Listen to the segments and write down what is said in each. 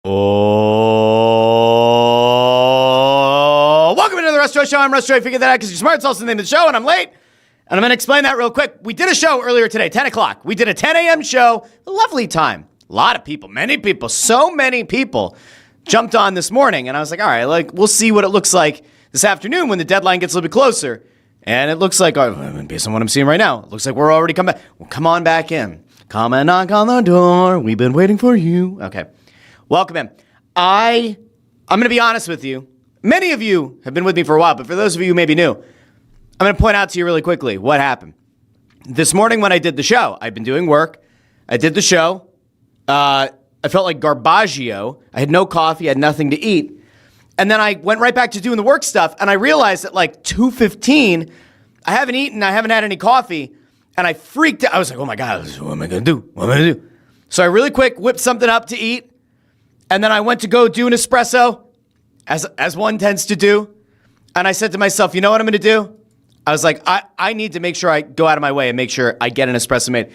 Oh, welcome into the Russ Joy Show. I'm Russ Joy. Figured that out because you're smart. It's also the name of the show, and I'm late. And I'm going to explain that real quick. We did a show earlier today, 10 o'clock. We did a 10 a.m. show. A lovely time. A lot of people, many people, so many people jumped on this morning. And I was like, all right, we'll see what it looks like this afternoon when the deadline gets a little bit closer. And it looks like, based on what I'm seeing right now, it looks like we're already coming back. Well, come on back in. Come and knock on the door. We've been waiting for you. Okay. Welcome in. I'm going to be honest with you. Many of you have been with me for a while, but for those of you who may be new, I'm going to point out to you really quickly what happened. This morning when I did the show, I've been doing work. I did the show. I felt like Garbaggio. I had no coffee. I had nothing to eat. And then I went right back to doing the work stuff, and I realized at like 2:15, I haven't eaten. I haven't had any coffee, and I freaked out. I was like, oh, my God, what am I going to do? What am I going to do? So I really quick whipped something up to eat. And then I went to go do an espresso, as one tends to do. And I said to myself, you know what I'm going to do? I was like, I need to make sure I go out of my way and make sure I get an espresso made.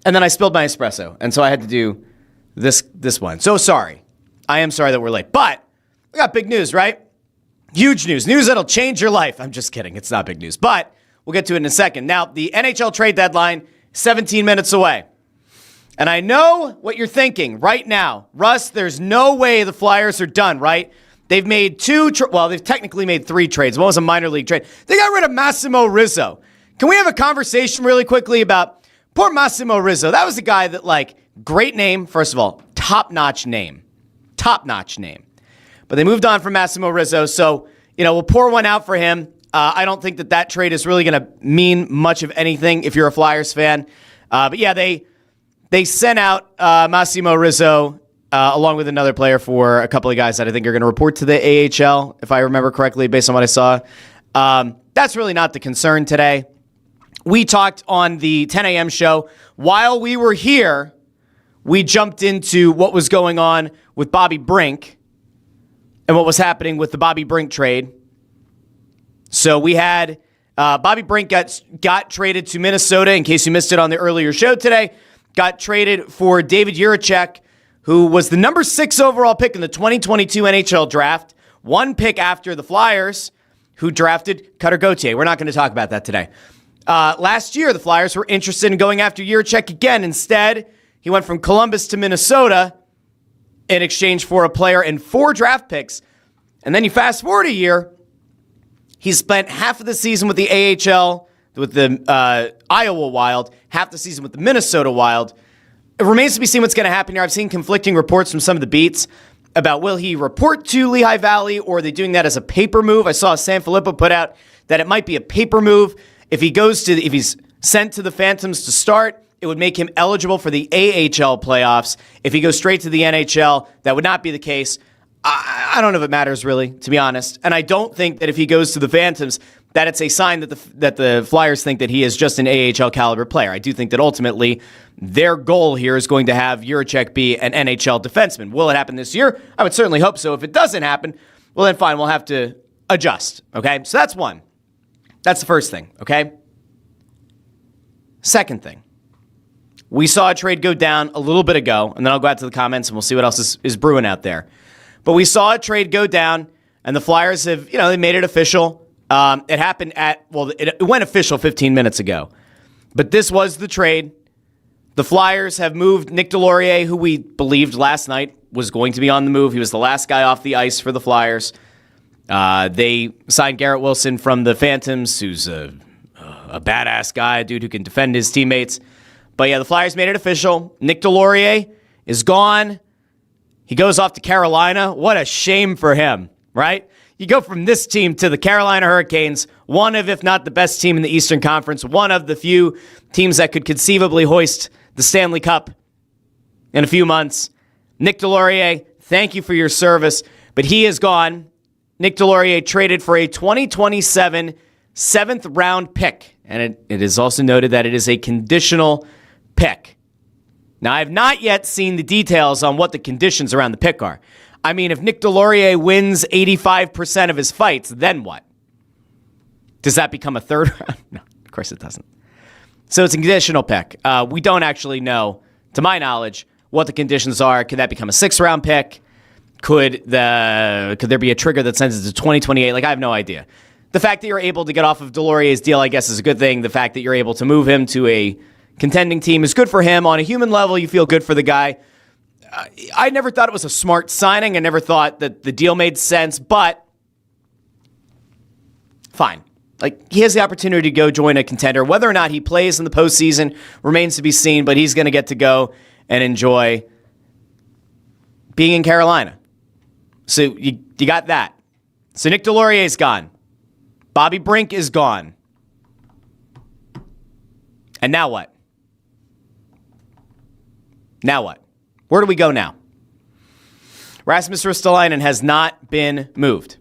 And then I spilled my espresso. And so I had to do this one. So sorry. I am sorry that we're late. But we got big news, right? Huge news. News that'll change your life. I'm just kidding. It's not big news. But we'll get to it in a second. Now, the NHL trade deadline, 17 minutes away. And I know what you're thinking right now. Russ, there's no way the Flyers are done, right? They've made they've technically made 3 trades. One was a minor league trade. They got rid of Massimo Rizzo. Can we have a conversation really quickly about poor Massimo Rizzo? That was a guy that, great name, first of all, top-notch name. Top-notch name. But they moved on from Massimo Rizzo, so, we'll pour one out for him. I don't think that trade is really going to mean much of anything if you're a Flyers fan. But yeah, They sent out Massimo Rizzo along with another player for a couple of guys that I think are going to report to the AHL, if I remember correctly, based on what I saw. That's really not the concern today. We talked on the 10 a.m. show. While we were here, we jumped into what was going on with Bobby Brink and what was happening with the Bobby Brink trade. So we had Bobby Brink got traded to Minnesota, in case you missed it on the earlier show today. Got traded for David Jiricek, who was the number 6 overall pick in the 2022 NHL draft. 1 pick after the Flyers, who drafted Cutter Gauthier. We're not going to talk about that today. Last year, the Flyers were interested in going after Jiricek again. Instead, he went from Columbus to Minnesota in exchange for a player and 4 draft picks. And then you fast forward a year, he spent half of the season with the AHL, with the Iowa Wild, half the season with the Minnesota Wild. It remains to be seen what's going to happen here. I've seen conflicting reports from some of the beats about will he report to Lehigh Valley, or are they doing that as a paper move? I saw San Filippo put out that it might be a paper move. If he's sent to the Phantoms to start, it would make him eligible for the AHL playoffs. If he goes straight to the NHL, that would not be the case. I don't know if it matters really, to be honest. And I don't think that if he goes to the Phantoms, that it's a sign that the Flyers think that he is just an AHL caliber player. I do think that ultimately their goal here is going to have Jiricek be an NHL defenseman. Will it happen this year? I would certainly hope so. If it doesn't happen, well then fine, we'll have to adjust. Okay, so that's one. That's the first thing, okay? Second thing. We saw a trade go down a little bit ago, and then I'll go out to the comments and we'll see what else is brewing out there. But we saw a trade go down, and the Flyers have, they made it official. It happened it went official 15 minutes ago. But this was the trade. The Flyers have moved Nic Deslauriers, who we believed last night was going to be on the move. He was the last guy off the ice for the Flyers. They signed Garrett Wilson from the Phantoms, who's a badass guy, a dude who can defend his teammates. But yeah, the Flyers made it official. Nic Deslauriers is gone. He goes off to Carolina. What a shame for him, right? You go from this team to the Carolina Hurricanes, one of, if not the best team in the Eastern Conference, one of the few teams that could conceivably hoist the Stanley Cup in a few months. Nic Deslauriers, thank you for your service, but he is gone. Nic Deslauriers traded for a 2027 7th-round pick, and it is also noted that it is a conditional pick. Now, I have not yet seen the details on what the conditions around the pick are. I mean, if Nic Deslauriers wins 85% of his fights, then what? Does that become a 3rd round? No, of course it doesn't. So it's a conditional pick. We don't actually know, to my knowledge, what the conditions are. Could that become a 6th round pick? could there be a trigger that sends it to 2028? Like, I have no idea. The fact that you're able to get off of Deslauriers' deal, I guess, is a good thing. The fact that you're able to move him to a contending team is good for him. On a human level, you feel good for the guy. I never thought it was a smart signing. I never thought that the deal made sense, but fine. Like, he has the opportunity to go join a contender. Whether or not he plays in the postseason remains to be seen, but he's going to get to go and enjoy being in Carolina. So you got that. So Nic Deslauriers is gone. Bobby Brink is gone. And now what? Now what? Where do we go now? Rasmus Ristolainen has not been moved.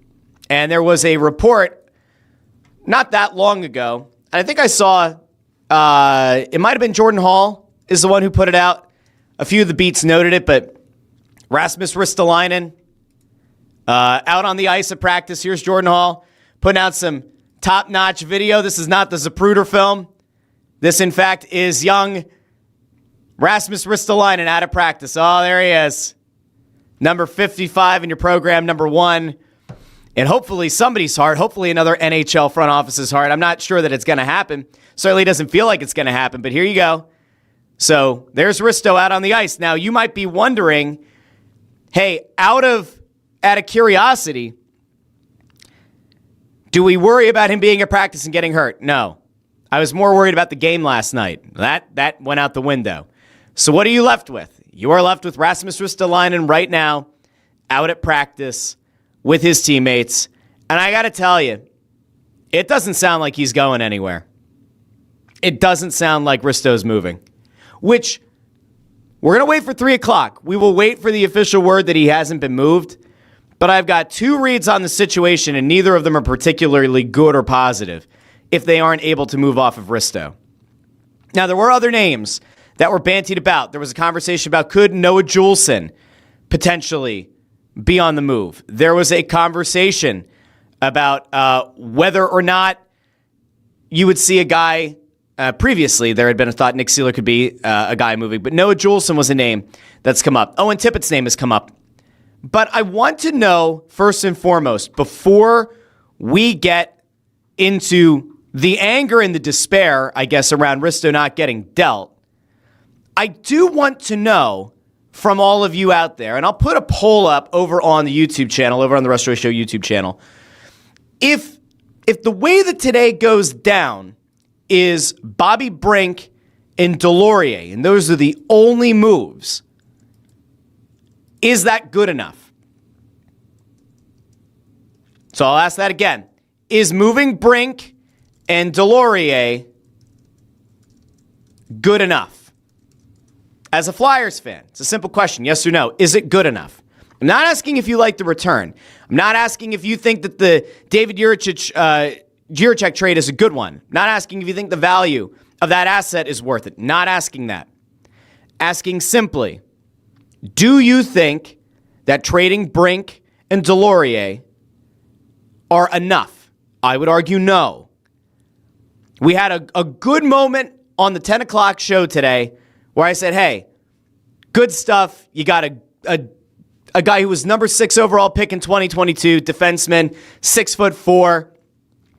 And there was a report not that long ago, and I think I saw, it might have been Jordan Hall is the one who put it out. A few of the beats noted it, but Rasmus Ristolainen out on the ice at practice. Here's Jordan Hall putting out some top-notch video. This is not the Zapruder film. This, in fact, is young Rasmus Ristolainen out of practice. Oh, there he is. Number 55 in your program, number 1. And hopefully somebody's heart, hopefully another NHL front office's heart. I'm not sure that it's going to happen. Certainly doesn't feel like it's going to happen, but here you go. So there's Risto out on the ice. Now, you might be wondering, hey, out of curiosity, do we worry about him being at practice and getting hurt? No. I was more worried about the game last night. That went out the window. So what are you left with? You are left with Rasmus Ristolainen right now out at practice with his teammates. And I got to tell you, it doesn't sound like he's going anywhere. It doesn't sound like Risto's moving, which we're going to wait for 3 o'clock. We will wait for the official word that he hasn't been moved. But I've got 2 reads on the situation, and neither of them are particularly good or positive if they aren't able to move off of Risto. Now, there were other names that were bantied about. There was a conversation about could Noah Juleson potentially be on the move. There was a conversation about whether or not you would see a guy. Previously, there had been a thought Nick Seeler could be a guy moving, but Noah Juleson was a name that's come up. Owen Tippett's name has come up. But I want to know, first and foremost, before we get into the anger and the despair, I guess, around Risto not getting dealt, I do want to know from all of you out there, and I'll put a poll up over on the YouTube channel, over on the Russ Joy Show YouTube channel. If the way that today goes down is Bobby Brink and Deslauriers, and those are the only moves, is that good enough? So I'll ask that again. Is moving Brink and Deslauriers good enough? As a Flyers fan, it's a simple question, yes or no. Is it good enough? I'm not asking if you like the return. I'm not asking if you think that the David Jiricek trade is a good one. I'm not asking if you think the value of that asset is worth it. Not asking that. Asking simply, do you think that trading Brink and Deslauriers are enough? I would argue no. We had a good moment on the 10 o'clock show today where I said, hey, good stuff. You got a guy who was number 6 overall pick in 2022, defenseman, 6'4",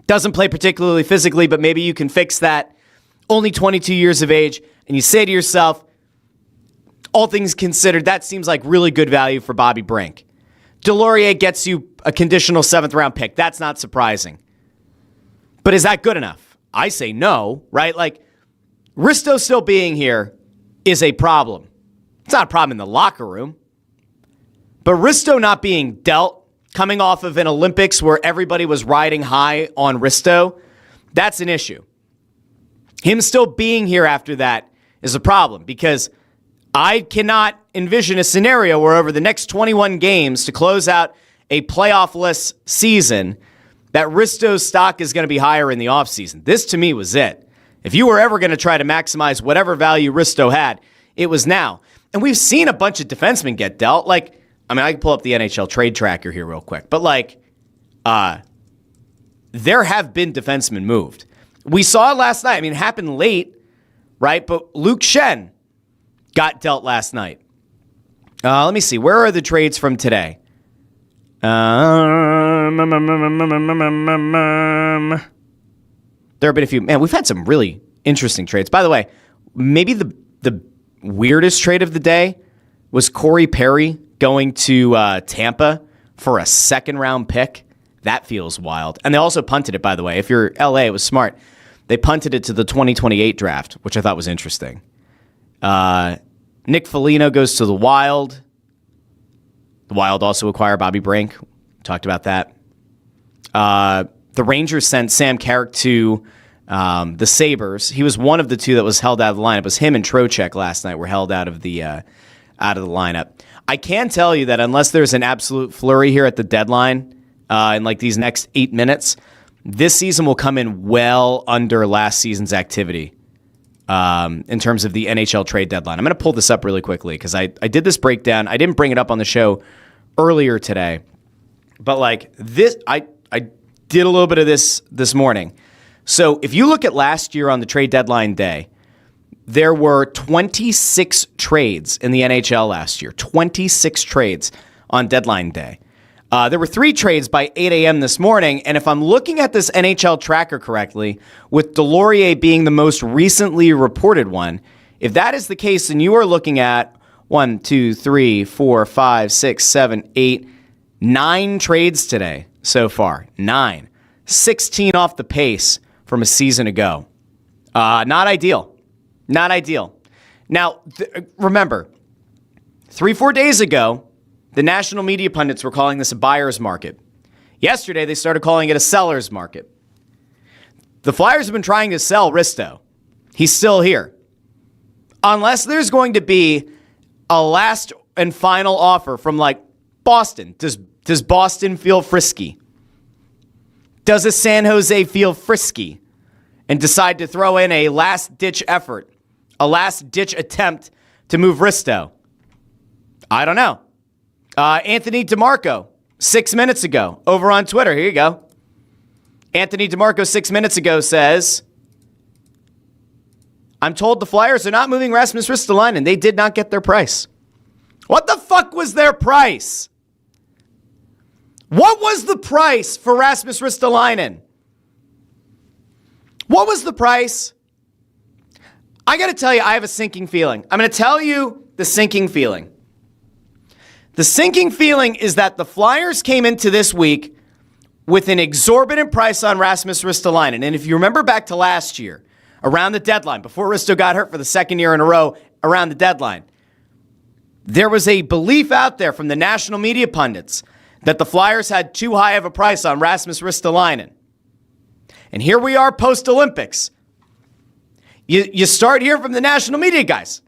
doesn't play particularly physically, but maybe you can fix that. Only 22 years of age. And you say to yourself, all things considered, that seems like really good value for Bobby Brink. Deslauriers gets you a conditional 7th-round pick. That's not surprising. But is that good enough? I say no, right? Like, Risto still being here is a problem. It's not a problem in the locker room. But Risto not being dealt, coming off of an Olympics where everybody was riding high on Risto, that's an issue. Him still being here after that is a problem because I cannot envision a scenario where over the next 21 games to close out a playoff-less season that Risto's stock is going to be higher in the offseason. This, to me, was it. If you were ever going to try to maximize whatever value Risto had, it was now. And we've seen a bunch of defensemen get dealt. Like, I mean, I can pull up the NHL trade tracker here real quick. But, like, there have been defensemen moved. We saw it last night. I mean, it happened late, right? But Luke Schenn got dealt last night. Let me see. Where are the trades from today? There have been a few. Man, we've had some really interesting trades. By the way, maybe the weirdest trade of the day was Corey Perry going to Tampa for a second-round pick. That feels wild. And they also punted it, by the way. If you're LA, it was smart. They punted it to the 2028 draft, which I thought was interesting. Nick Foligno goes to the Wild. The Wild also acquire Bobby Brink. Talked about that. The Rangers sent Sam Carrick to the Sabres. He was one of the two that was held out of the lineup. It was him and Trocheck last night were held out of the lineup. I can tell you that unless there's an absolute flurry here at the deadline in like these next 8 minutes, this season will come in well under last season's activity in terms of the NHL trade deadline. I'm going to pull this up really quickly because I did this breakdown. I didn't bring it up on the show earlier today, but like this, I did a little bit of this morning. So if you look at last year on the trade deadline day, there were 26 trades in the NHL last year. 26 trades on deadline day. There were 3 trades by 8 a.m. this morning, and if I'm looking at this NHL tracker correctly, with Deslauriers being the most recently reported one, if that is the case, then you are looking at 1, 2, 3, 4, 5, 6, 7, 8, 9 trades today so far. 9. 16 off the pace from a season ago. Not ideal. Not ideal. Now, remember, 3-4 days ago, the national media pundits were calling this a buyer's market. Yesterday, they started calling it a seller's market. The Flyers have been trying to sell Risto. He's still here. Unless there's going to be a last and final offer from, like, Boston. Does Boston feel frisky? Does a San Jose feel frisky and decide to throw in a last-ditch effort, a last-ditch attempt to move Risto? I don't know. Anthony DeMarco, 6 minutes ago, over on Twitter. Here you go. Anthony DeMarco, 6 minutes ago, says, I'm told the Flyers are not moving Rasmus Ristolainen, and they did not get their price. What the fuck was their price? What was the price for Rasmus Ristolainen? What was the price? I got to tell you, I have a sinking feeling. I'm going to tell you the sinking feeling. The sinking feeling is that the Flyers came into this week with an exorbitant price on Rasmus Ristolainen. And if you remember back to last year, around the deadline, before Risto got hurt for the second year in a row, around the deadline, there was a belief out there from the national media pundits that the Flyers had too high of a price on Rasmus Ristolainen. And here we are post-Olympics. You start here from the national media guys.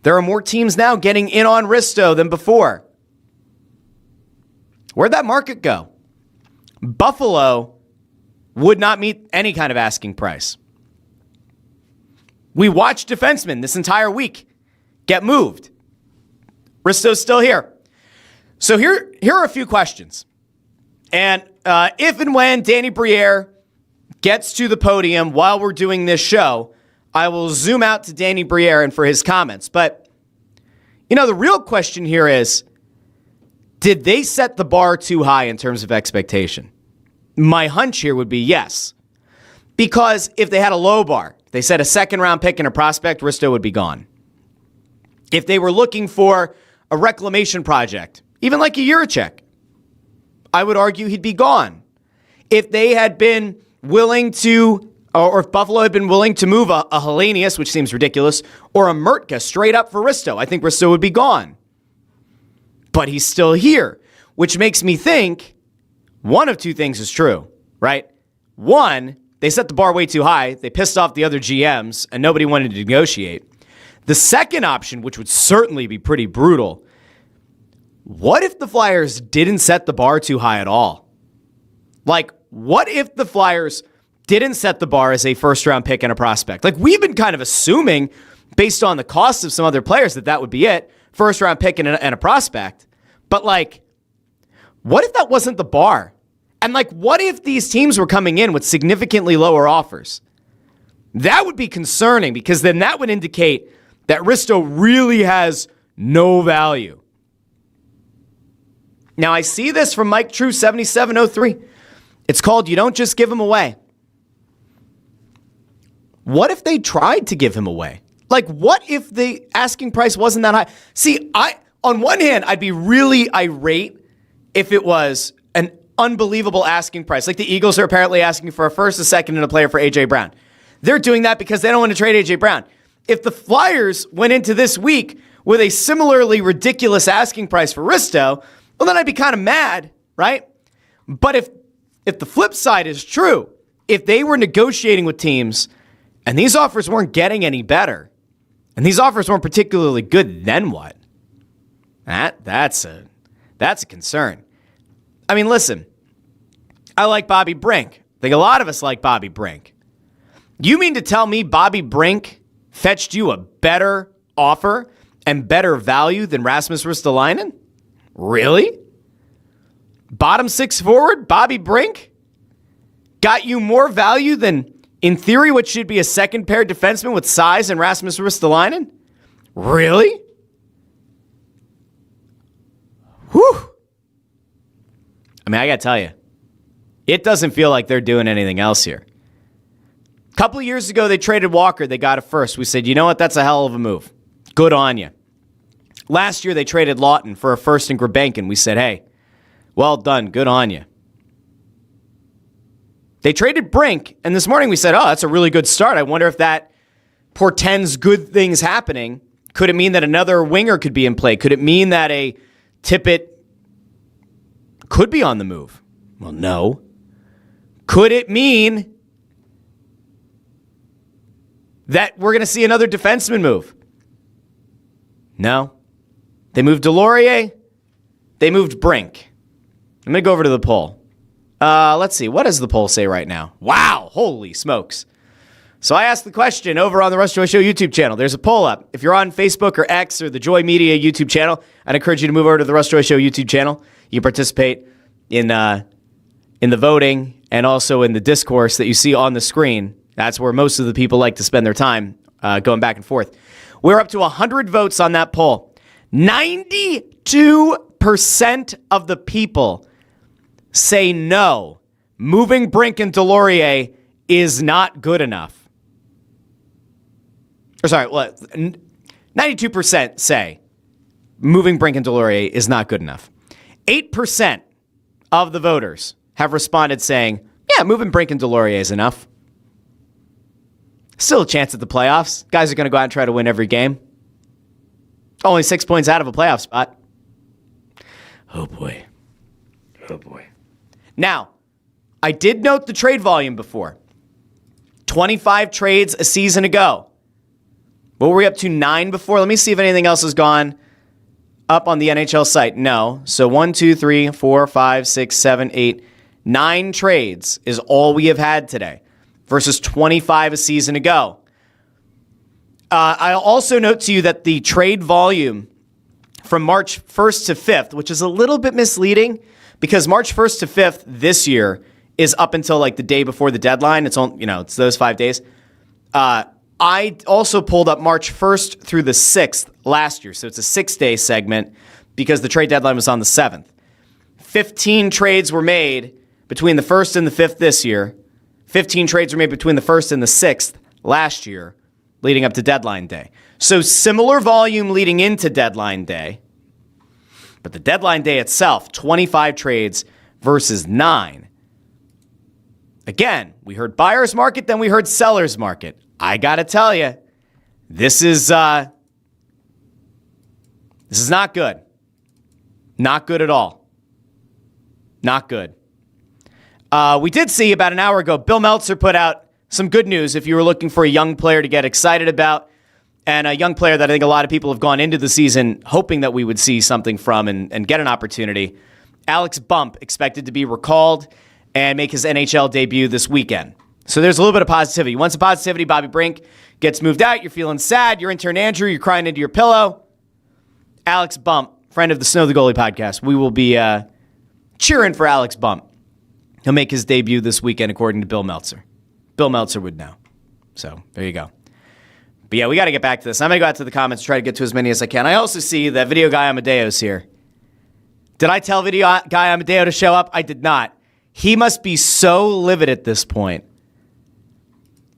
There are more teams now getting in on Risto than before. Where'd that market go? Buffalo would not meet any kind of asking price. We watched defensemen this entire week get moved. Risto's still here. So here are a few questions. And if and when Danny Briere gets to the podium while we're doing this show, I will zoom out to Danny Briere and for his comments. But, you know, the real question here is, did they set the bar too high in terms of expectation? My hunch here would be yes. Because if they had a low bar, they set a second-round pick and a prospect, Risto would be gone. If they were looking for a reclamation project, even like a Jiricek, I would argue he'd be gone. If they had been willing to, or if Buffalo had been willing to move a Hellenius, which seems ridiculous, or a Mertka straight up for Risto, I think Risto would be gone. But he's still here, which makes me think one of two things is true, right? One, they set the bar way too high. They pissed off the other GMs, and nobody wanted to negotiate. The second option, which would certainly be pretty brutal, what if the Flyers didn't set the bar too high at all? Like, what if the Flyers didn't set the bar as a first-round pick and a prospect? Like, we've been kind of assuming, based on the cost of some other players, that would be it. First-round pick and a prospect. But, like, what if that wasn't the bar? And, like, what if these teams were coming in with significantly lower offers? That would be concerning, because then that would indicate that Risto really has no value. Now, I see this from Mike True 7703. It's called You Don't Just Give Him Away. What if they tried to give him away? Like, what if the asking price wasn't that high? See, on one hand, I'd be really irate if it was an unbelievable asking price. Like the Eagles are apparently asking for a first, a second, and a player for A.J. Brown. They're doing that because they don't want to trade A.J. Brown. If the Flyers went into this week with a similarly ridiculous asking price for Risto, well, then I'd be kind of mad, right? But if the flip side is true, if they were negotiating with teams and these offers weren't getting any better, and these offers weren't particularly good, then what? That's a concern. I mean, listen, I like Bobby Brink. I think a lot of us like Bobby Brink. You mean to tell me Bobby Brink fetched you a better offer and better value than Rasmus Ristolainen? Really? Bottom six forward, Bobby Brink, got you more value than, in theory, what should be a second pair defenseman with size and Rasmus Ristolainen? Really? Whew. I mean, I got to tell you, it doesn't feel like they're doing anything else here. A couple of years ago, they traded Walker. They got a first. We said, you know what? That's a hell of a move. Good on you. Last year, they traded Lawton for a first and Grabenkin. We said, hey, well done. Good on you. They traded Brink, and this morning we said, oh, that's a really good start. I wonder if that portends good things happening. Could it mean that another winger could be in play? Could it mean that a Tippett could be on the move? Well, no. Could it mean that we're going to see another defenseman move? No. They moved Deslauriers. They moved Brink. I'm going to go over to the poll. Let's see. What does the poll say right now? Wow. Holy smokes. So I asked the question over on the Russ Joy Show YouTube channel. There's a poll up. If you're on Facebook or X or the Joy Media YouTube channel, I'd encourage you to move over to the Russ Joy Show YouTube channel. You can participate in the voting and also in the discourse that you see on the screen. That's where most of the people like to spend their time going back and forth. We're up to 100 votes on that poll. 92% of the people say no. Moving Brink and Deslauriers is not good enough. Or sorry, 92% say moving Brink and Deslauriers is not good enough. 8% of the voters have responded saying, yeah, moving Brink and Deslauriers is enough. Still a chance at the playoffs. Guys are going to go out and try to win every game. Only 6 points out of a playoff spot. Oh, boy. Oh, boy. Now, I did note the trade volume before. 25 trades a season ago. What were we up to, 9 before? Let me see if anything else has gone up on the NHL site. No. So 1, 2, 3, 4, 5, 6, 7, 8, 9 trades is all we have had today versus 25 a season ago. I'll also note to you that the trade volume from March 1st to 5th, which is a little bit misleading because March 1st to 5th this year is up until like the day before the deadline. It's on, it's those 5 days. I also pulled up March 1st through the 6th last year. So it's a 6-day segment because the trade deadline was on the 7th. 15 trades were made between the 1st and the 5th this year. 15 trades were made between the 1st and the 6th last year, leading up to deadline day. So similar volume leading into deadline day. But the deadline day itself, 25 trades versus 9. Again, we heard buyer's market, then we heard seller's market. I got to tell you, this is not good. Not good at all. Not good. We did see about an hour ago, Bill Meltzer put out some good news if you were looking for a young player to get excited about, and a young player that I think a lot of people have gone into the season hoping that we would see something from and get an opportunity. Alex Bump expected to be recalled and make his NHL debut this weekend. So there's a little bit of positivity. You want some positivity? Bobby Brink gets moved out. You're feeling sad. Your intern Andrew, you're crying into your pillow. Alex Bump, friend of the Snow the Goalie podcast. We will be cheering for Alex Bump. He'll make his debut this weekend, according to Bill Meltzer. Bill Meltzer would know. So there you go. But yeah, we got to get back to this. I'm going to go out to the comments, try to get to as many as I can. I also see that video guy Amadeus here Did I tell video guy Amadeo to show up? I did not. He must be so livid at this point.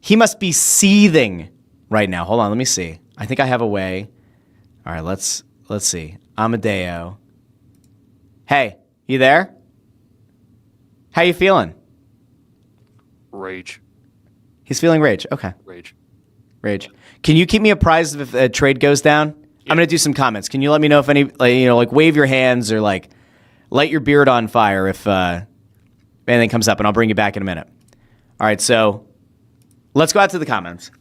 He must be seething right now. Hold on, let me see. I think I have a way. All right, let's see. Amadeo. Hey, you there? How you feeling? Rage. He's feeling rage. Okay. Rage. Can you keep me apprised if a trade goes down? Yeah. I'm gonna do some comments. Can you let me know if any, wave your hands or like light your beard on fire if anything comes up, and I'll bring you back in a minute. All right, so let's go out to the comments.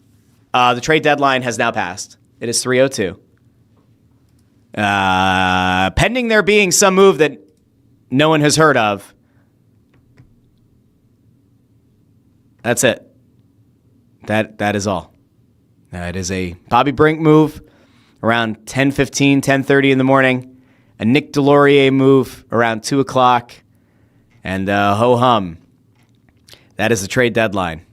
The trade deadline has now passed. It is 3:02. Pending there being some move that no one has heard of. That's it. That is all. It is a Bobby Brink move around 10:15, 10:30 in the morning. A Nic Deslauriers move around 2 o'clock. And ho-hum. That is the trade deadline.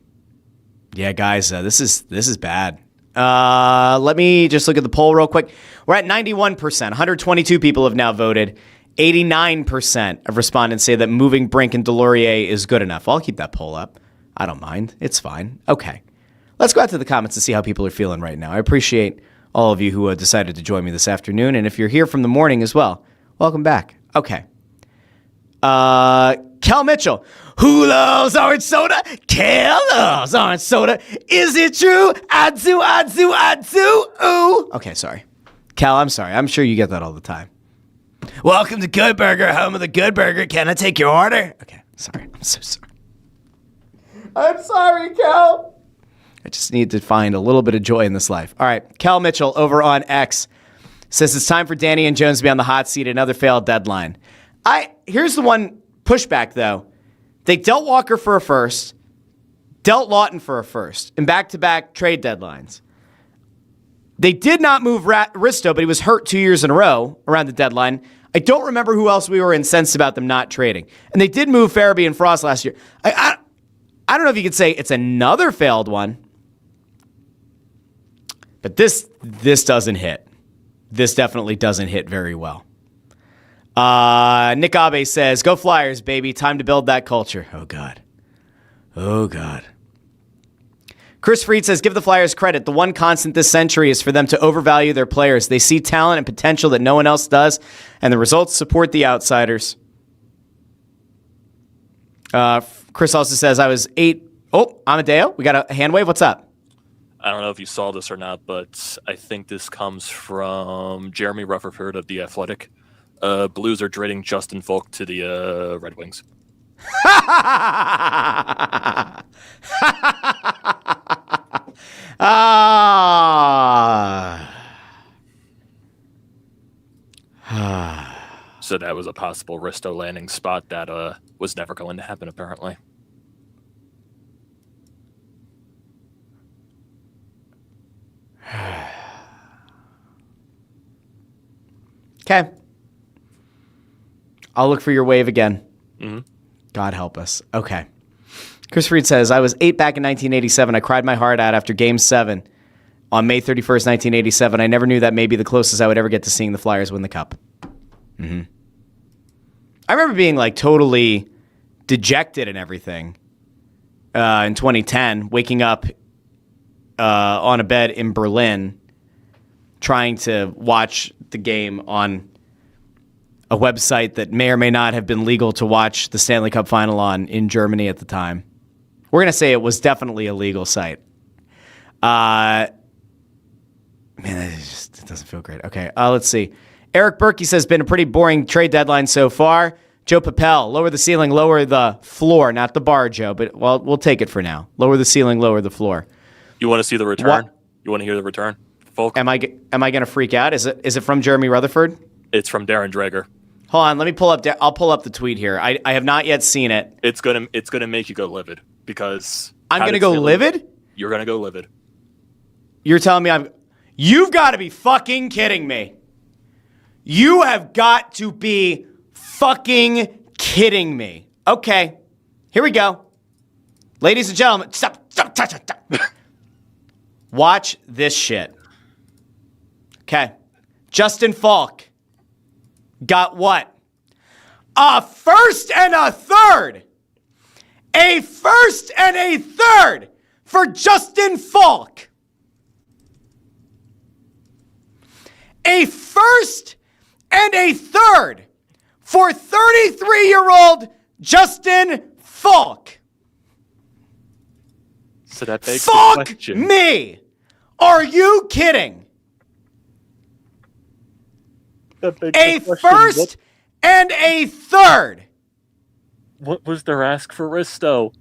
Yeah, guys, this is bad. Let me just look at the poll real quick. We're at 91%. 122 people have now voted. 89% of respondents say that moving Brink and Deslauriers is good enough. I'll keep that poll up. I don't mind. It's fine. Okay. Let's go out to the comments and see how people are feeling right now. I appreciate all of you who decided to join me this afternoon. And if you're here from the morning as well, welcome back. Okay. Kel Mitchell. Who loves orange soda? Kel loves orange soda. Is it true? I do. Ooh. Okay, sorry. Kel, I'm sorry. I'm sure you get that all the time. Welcome to Good Burger, home of the Good Burger. Can I take your order? Okay, sorry. I'm so sorry. I'm sorry, Kel. I just need to find a little bit of joy in this life. All right, Kel Mitchell over on X says it's time for Danny and Jones to be on the hot seat. Another failed deadline. Here's the one pushback, though. They dealt Walker for a first, dealt Lawton for a first, in back-to-back trade deadlines. They did not move Risto, but he was hurt 2 years in a row around the deadline. I don't remember who else we were incensed about them not trading. And they did move Farabee and Frost last year. I don't know if you could say it's another failed one, but this doesn't hit. This definitely doesn't hit very well. Nick Abe says, go Flyers, baby. Time to build that culture. Oh, God. Chris Freed says, give the Flyers credit. The one constant this century is for them to overvalue their players. They see talent and potential that no one else does, and the results support the outsiders. Chris also says, I was 8. Oh, Amadeo, we got a hand wave. What's up? I don't know if you saw this or not, but I think this comes from Jeremy Rutherford of The Athletic. Blues are trading Justin Faulk to the Red Wings. So that was a possible Risto landing spot that was never going to happen, apparently. Okay. I'll look for your wave again. Mm-hmm. God help us. Okay. Chris Freed says, I was 8 back in 1987. I cried my heart out after Game 7 on May 31st, 1987. I never knew that may be the closest I would ever get to seeing the Flyers win the Cup. Mm-hmm. I remember being like totally dejected and everything in 2010, waking up on a bed in Berlin, trying to watch the game on a website that may or may not have been legal to watch the Stanley Cup final on in Germany at the time. We're going to say it was definitely a legal site. Man, it doesn't feel great. Okay, let's see. Eric Berkey says, been a pretty boring trade deadline so far. Joe Papel, lower the ceiling, lower the floor. Not the bar, Joe, but well, we'll take it for now. Lower the ceiling, lower the floor. You want to see the return? What? You want to hear the return? Folk? Am I going to freak out? Is it from Jeremy Rutherford? It's from Darren Dreger. Hold on, let me pull up. I'll pull up the tweet here. I have not yet seen it. It's gonna make you go livid because I'm gonna go livid. You're gonna go livid. You're telling me You've got to be fucking kidding me. You have got to be fucking kidding me. Okay, here we go, ladies and gentlemen. Stop. Watch this shit. Okay, Justin Faulk got what? A first and a third. A first and a third for Justin Faulk. A first and a third for 33-year-old Justin Faulk. So that begs the Fuck question. me. Are you kidding? That begs A the question, first and a third. What was their ask for Risto?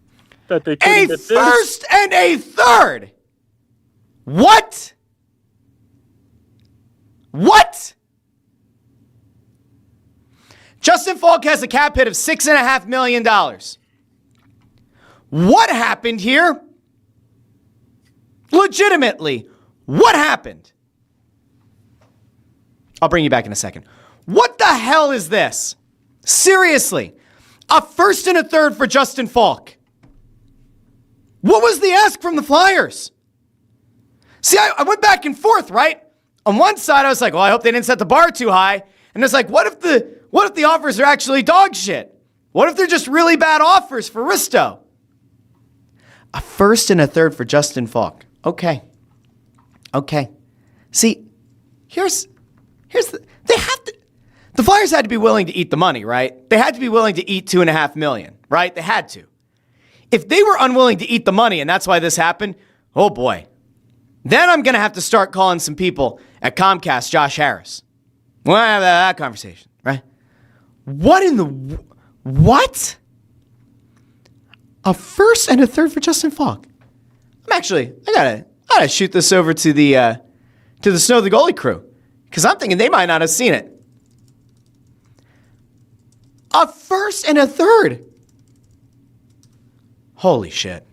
That they A couldn't get this? first and a third. What? What? Justin Faulk has a cap hit of $6.5 million. What happened here? Legitimately, what happened? I'll bring you back in a second. What the hell is this? Seriously, a first and a third for Justin Faulk. What was the ask from the Flyers? See, I went back and forth, right? On one side, I was like, well, I hope they didn't set the bar too high. And it's like, what if the offers are actually dog shit? What if they're just really bad offers for Risto? A first and a third for Justin Faulk. Okay. See, the Flyers had to be willing to eat the money, right? They had to be willing to eat $2.5 million, right? They had to. If they were unwilling to eat the money and that's why this happened, oh boy. Then I'm going to have to start calling some people at Comcast Josh Harris. We'll have that conversation, right? What? A first and a third for Justin Faulk. I gotta shoot this over to the Snow the Goalie crew. Because I'm thinking they might not have seen it. A first and a third. Holy shit.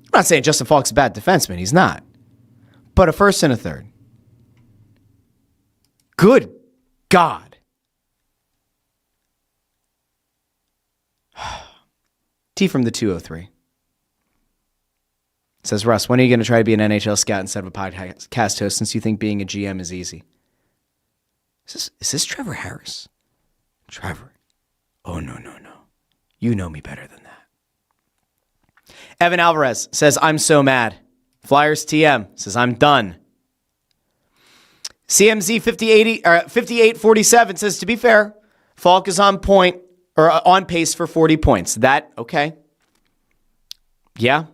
I'm not saying Justin Faulk's a bad defenseman. He's not. But a first and a third. Good God. T from the 203. Says, Russ, when are you going to try to be an NHL scout instead of a podcast host since you think being a GM is easy? Is this Trevor Harris? Trevor. Oh, no. You know me better than that. Evan Alvarez says, I'm so mad. Flyers TM says, I'm done. CMZ 5847 says, to be fair, Faulk is on pace for 40 points. Okay. Yeah.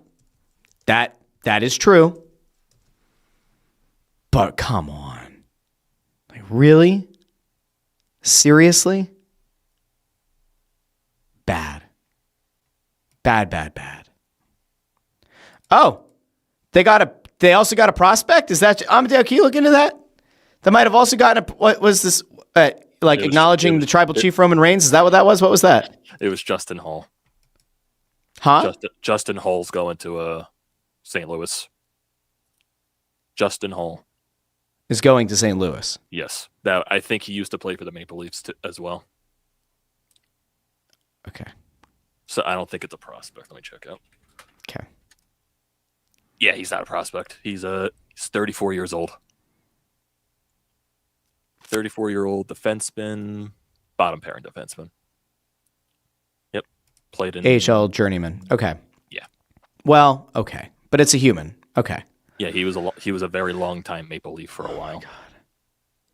That is true. But come on. Like, really? Seriously? Bad. Oh, they also got a prospect? Is that Amadeo? Can you look into that? That might have also gotten what was this? Acknowledging the tribal chief Roman Reigns? Is that what that was? What was that? It was Justin Hall. Huh? Justin Hall's going to St. Louis. Justin Hall is going to St. Louis. Yes, I think he used to play for the Maple Leafs as well. Okay. So I don't think it's a prospect. Let me check out. Okay. Yeah, he's not a prospect. He's 34 years old. 34-year-old defenseman, bottom pairing defenseman. Yep. Played in AHL journeyman. Okay. Yeah. Well, okay. But it's a human. Okay. Yeah, he was a very long time Maple Leaf for a while. My God.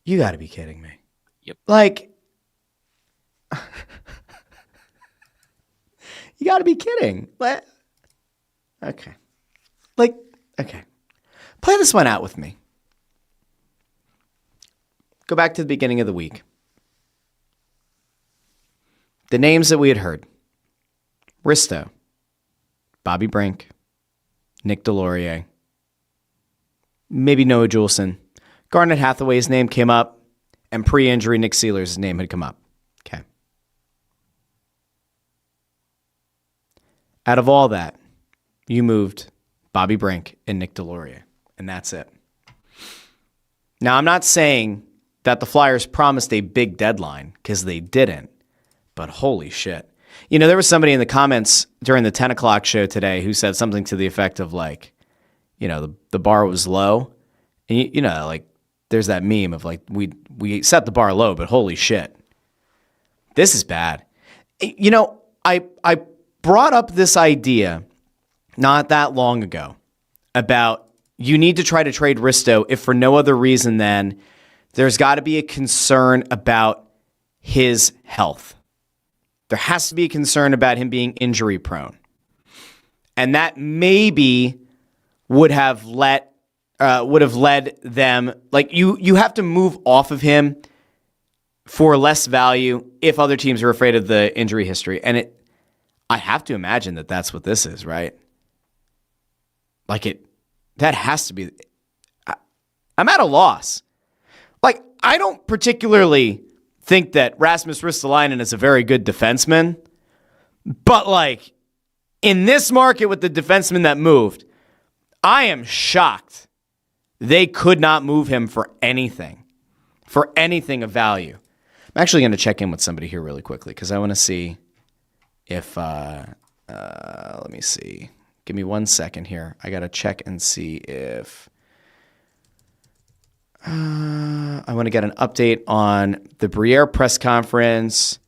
You got to be kidding me. Yep. Like, you got to be kidding. What? Okay. Okay. Play this one out with me. Go back to the beginning of the week. The names that we had heard. Risto. Bobby Brink. Nic Deslauriers. Maybe Noah Juleson. Garnet Hathaway's name came up. And pre-injury Nick Seeler's name had come up. Okay. Out of all that, you moved Bobby Brink and Nic Deslauriers. And that's it. Now, I'm not saying that the Flyers promised a big deadline, because they didn't. But holy shit. You know, there was somebody in the comments during the 10 o'clock show today who said something to the effect of like, you know, the bar was low. And, you know, like, there's that meme of like, we set the bar low, but holy shit, This is bad. You know, I brought up this idea not that long ago about you need to try to trade Risto if for no other reason than there's got to be a concern about his health. There has to be a concern about him being injury prone. And that maybe would have led them, like you have to move off of him for less value if other teams are afraid of the injury history. And I have to imagine that that's what this is, right? That has to be. I'm at a loss. Like, I don't particularly think that Rasmus Ristolainen is a very good defenseman, but like in this market with the defenseman that moved, I am shocked they could not move him for anything of value. I'm actually going to check in with somebody here really quickly because I want to see if, let me see. Give me 1 second here. I got to check and see if, I want to get an update on the Briere press conference.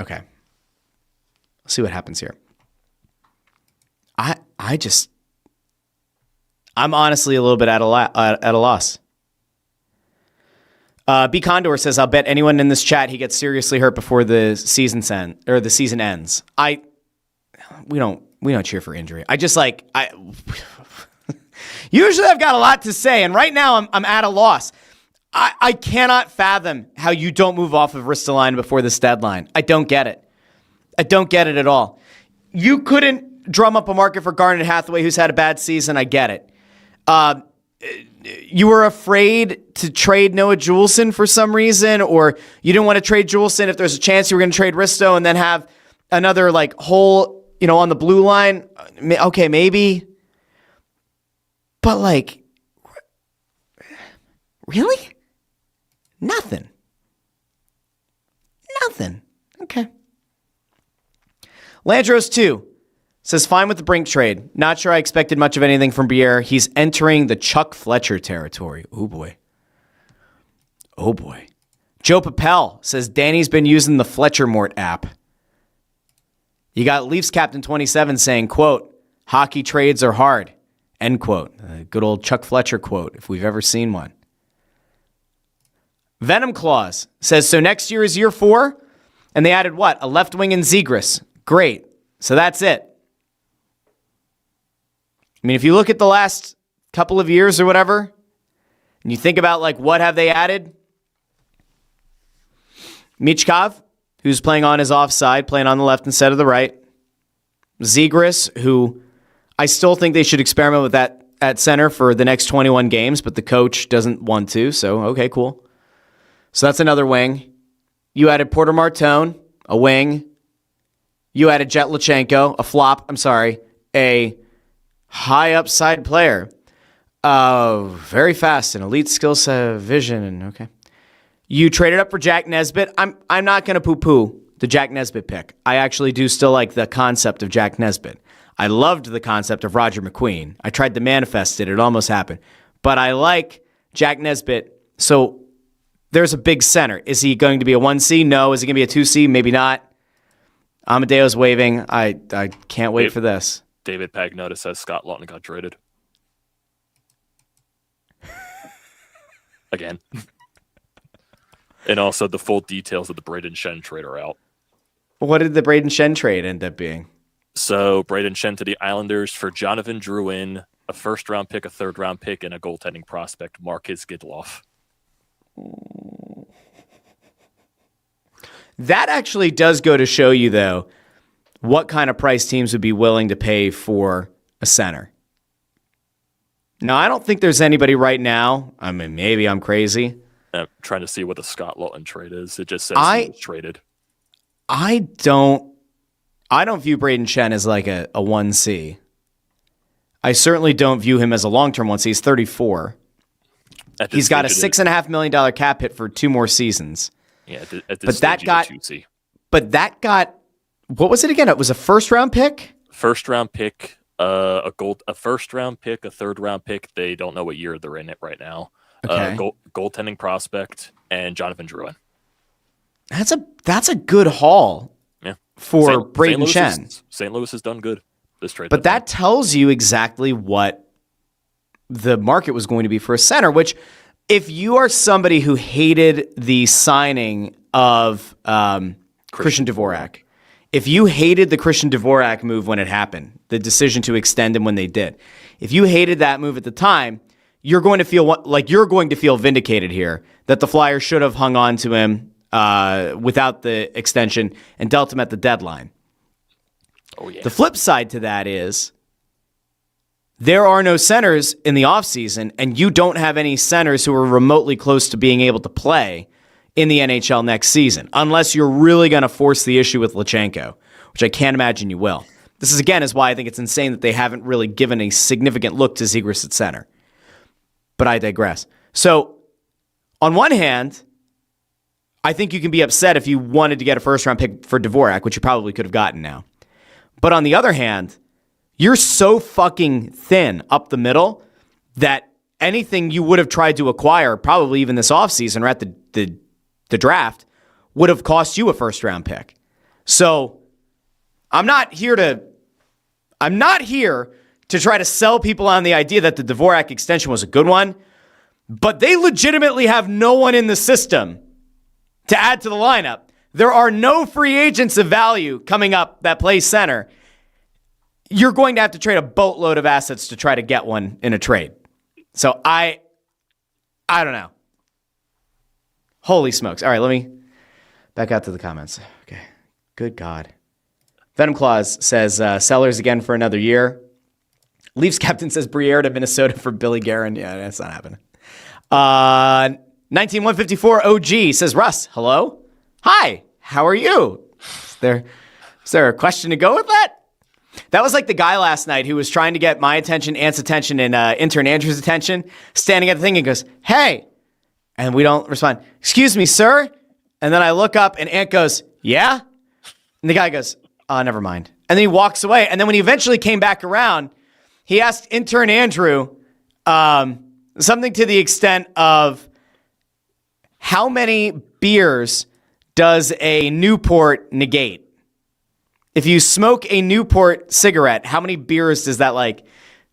Okay. Let's see what happens here. I'm honestly a little bit at a loss. B Condor says, "I'll bet anyone in this chat he gets seriously hurt before the season ends." We don't cheer for injury. Usually I've got a lot to say, and right now I'm at a loss. I cannot fathom how you don't move off of Ristolainen before this deadline. I don't get it. I don't get it at all. You couldn't drum up a market for Garnet Hathaway, who's had a bad season. I get it. You were afraid to trade Noah Juleson for some reason, or you didn't want to trade Juleson if there's a chance you were going to trade Risto and then have another hole, on the blue line. Okay, maybe. But really? Nothing. Okay. Landros 2 says, fine with the Brink trade. Not sure I expected much of anything from Briere. He's entering the Chuck Fletcher territory. Oh, boy. Joe Papel says, Danny's been using the Fletcher Mort app. You got Leafs Captain 27 saying, quote, hockey trades are hard, end quote. A good old Chuck Fletcher quote, if we've ever seen one. Venom Claus says, so next year is year 4, and they added what? A left wing and Zegras. Great. So that's it. I mean, if you look at the last couple of years or whatever, and you think about what have they added? Michkov, who's playing on his offside, playing on the left instead of the right. Zegras, who I still think they should experiment with that at center for the next 21 games, but the coach doesn't want to, so okay, cool. So that's another wing. You added Porter Martone, a wing. You added Jet Lachenko, a high upside player. Very fast and elite skill set, vision, and okay. You traded up for Jack Nesbitt. I'm not going to poo-poo the Jack Nesbitt pick. I actually do still like the concept of Jack Nesbitt. I loved the concept of Roger McQueen. I tried to manifest it. It almost happened. But I like Jack Nesbitt. So there's a big center. Is he going to be a 1C? No. Is he going to be a 2C? Maybe not. Amadeo's waving. I can't wait for this. David Pagnotta says Scott Laughton got traded. Again. And also the full details of the Brayden Schenn trade are out. What did the Brayden Schenn trade end up being? So Brayden Schenn to the Islanders for Jonathan Drouin, a first-round pick, a third-round pick, and a goaltending prospect, Marcus Gidloff. That actually does go to show you, though, what kind of price teams would be willing to pay for a center. Now, I don't think there's anybody right now. I mean, maybe I'm crazy. I'm trying to see what the Scott Laughton trade is. It just says he was traded. I don't view Brayden Schenn as like a 1C. I certainly don't view him as a long-term 1C. He's 34. He's got a $6.5 million cap hit for 2 more seasons. Yeah, at this stage, he's a 2C. But that got, what was it again? It was a first-round pick? First-round pick, A first round pick, a third round pick. They don't know what year they're in it right now. Okay. Goaltending prospect and Jonathan Drouin. That's a good haul. Yeah. For Brayden Schenn. St. Louis has done good this trade. But that tells you exactly what the market was going to be for a center, which if you are somebody who hated the signing of Christian Dvorak, if you hated the Christian Dvorak move when it happened, the decision to extend him when they did, if you hated that move at the time, you're going to feel vindicated here that the Flyers should have hung on to him without the extension and dealt him at the deadline. Oh, yeah. The flip side to that is there are no centers in the offseason, and you don't have any centers who are remotely close to being able to play in the NHL next season, unless you're really going to force the issue with Lachenko, which I can't imagine you will. This is why I think it's insane that they haven't really given a significant look to Zegras at center. But I digress. So, on one hand, I think you can be upset if you wanted to get a first-round pick for Dvorak, which you probably could have gotten now. But on the other hand, you're so fucking thin up the middle that anything you would have tried to acquire, probably even this offseason or at the draft, would have cost you a first-round pick. So I'm not here to try to sell people on the idea that the Dvorak extension was a good one, but they legitimately have no one in the system to add to the lineup. There are no free agents of value coming up that play center. You're going to have to trade a boatload of assets to try to get one in a trade. So I don't know. Holy smokes. All right, let me back out to the comments. Okay. Good God. Venom Claus says, sellers again for another year. Leafs captain says Briere to Minnesota for Billy Guerin. Yeah, that's not happening. 19154 OG says, Russ, hello? Hi, how are you? Is there a question to go with that? That was like the guy last night who was trying to get my attention, Ant's attention, and intern Andrew's attention, standing at the thing and goes, hey. And we don't respond, excuse me, sir. And then I look up and Ant goes, yeah? And the guy goes, oh, never mind. And then he walks away. And then when he eventually came back around, he asked intern Andrew something to the extent of, how many beers does a Newport negate? If you smoke a Newport cigarette, how many beers does that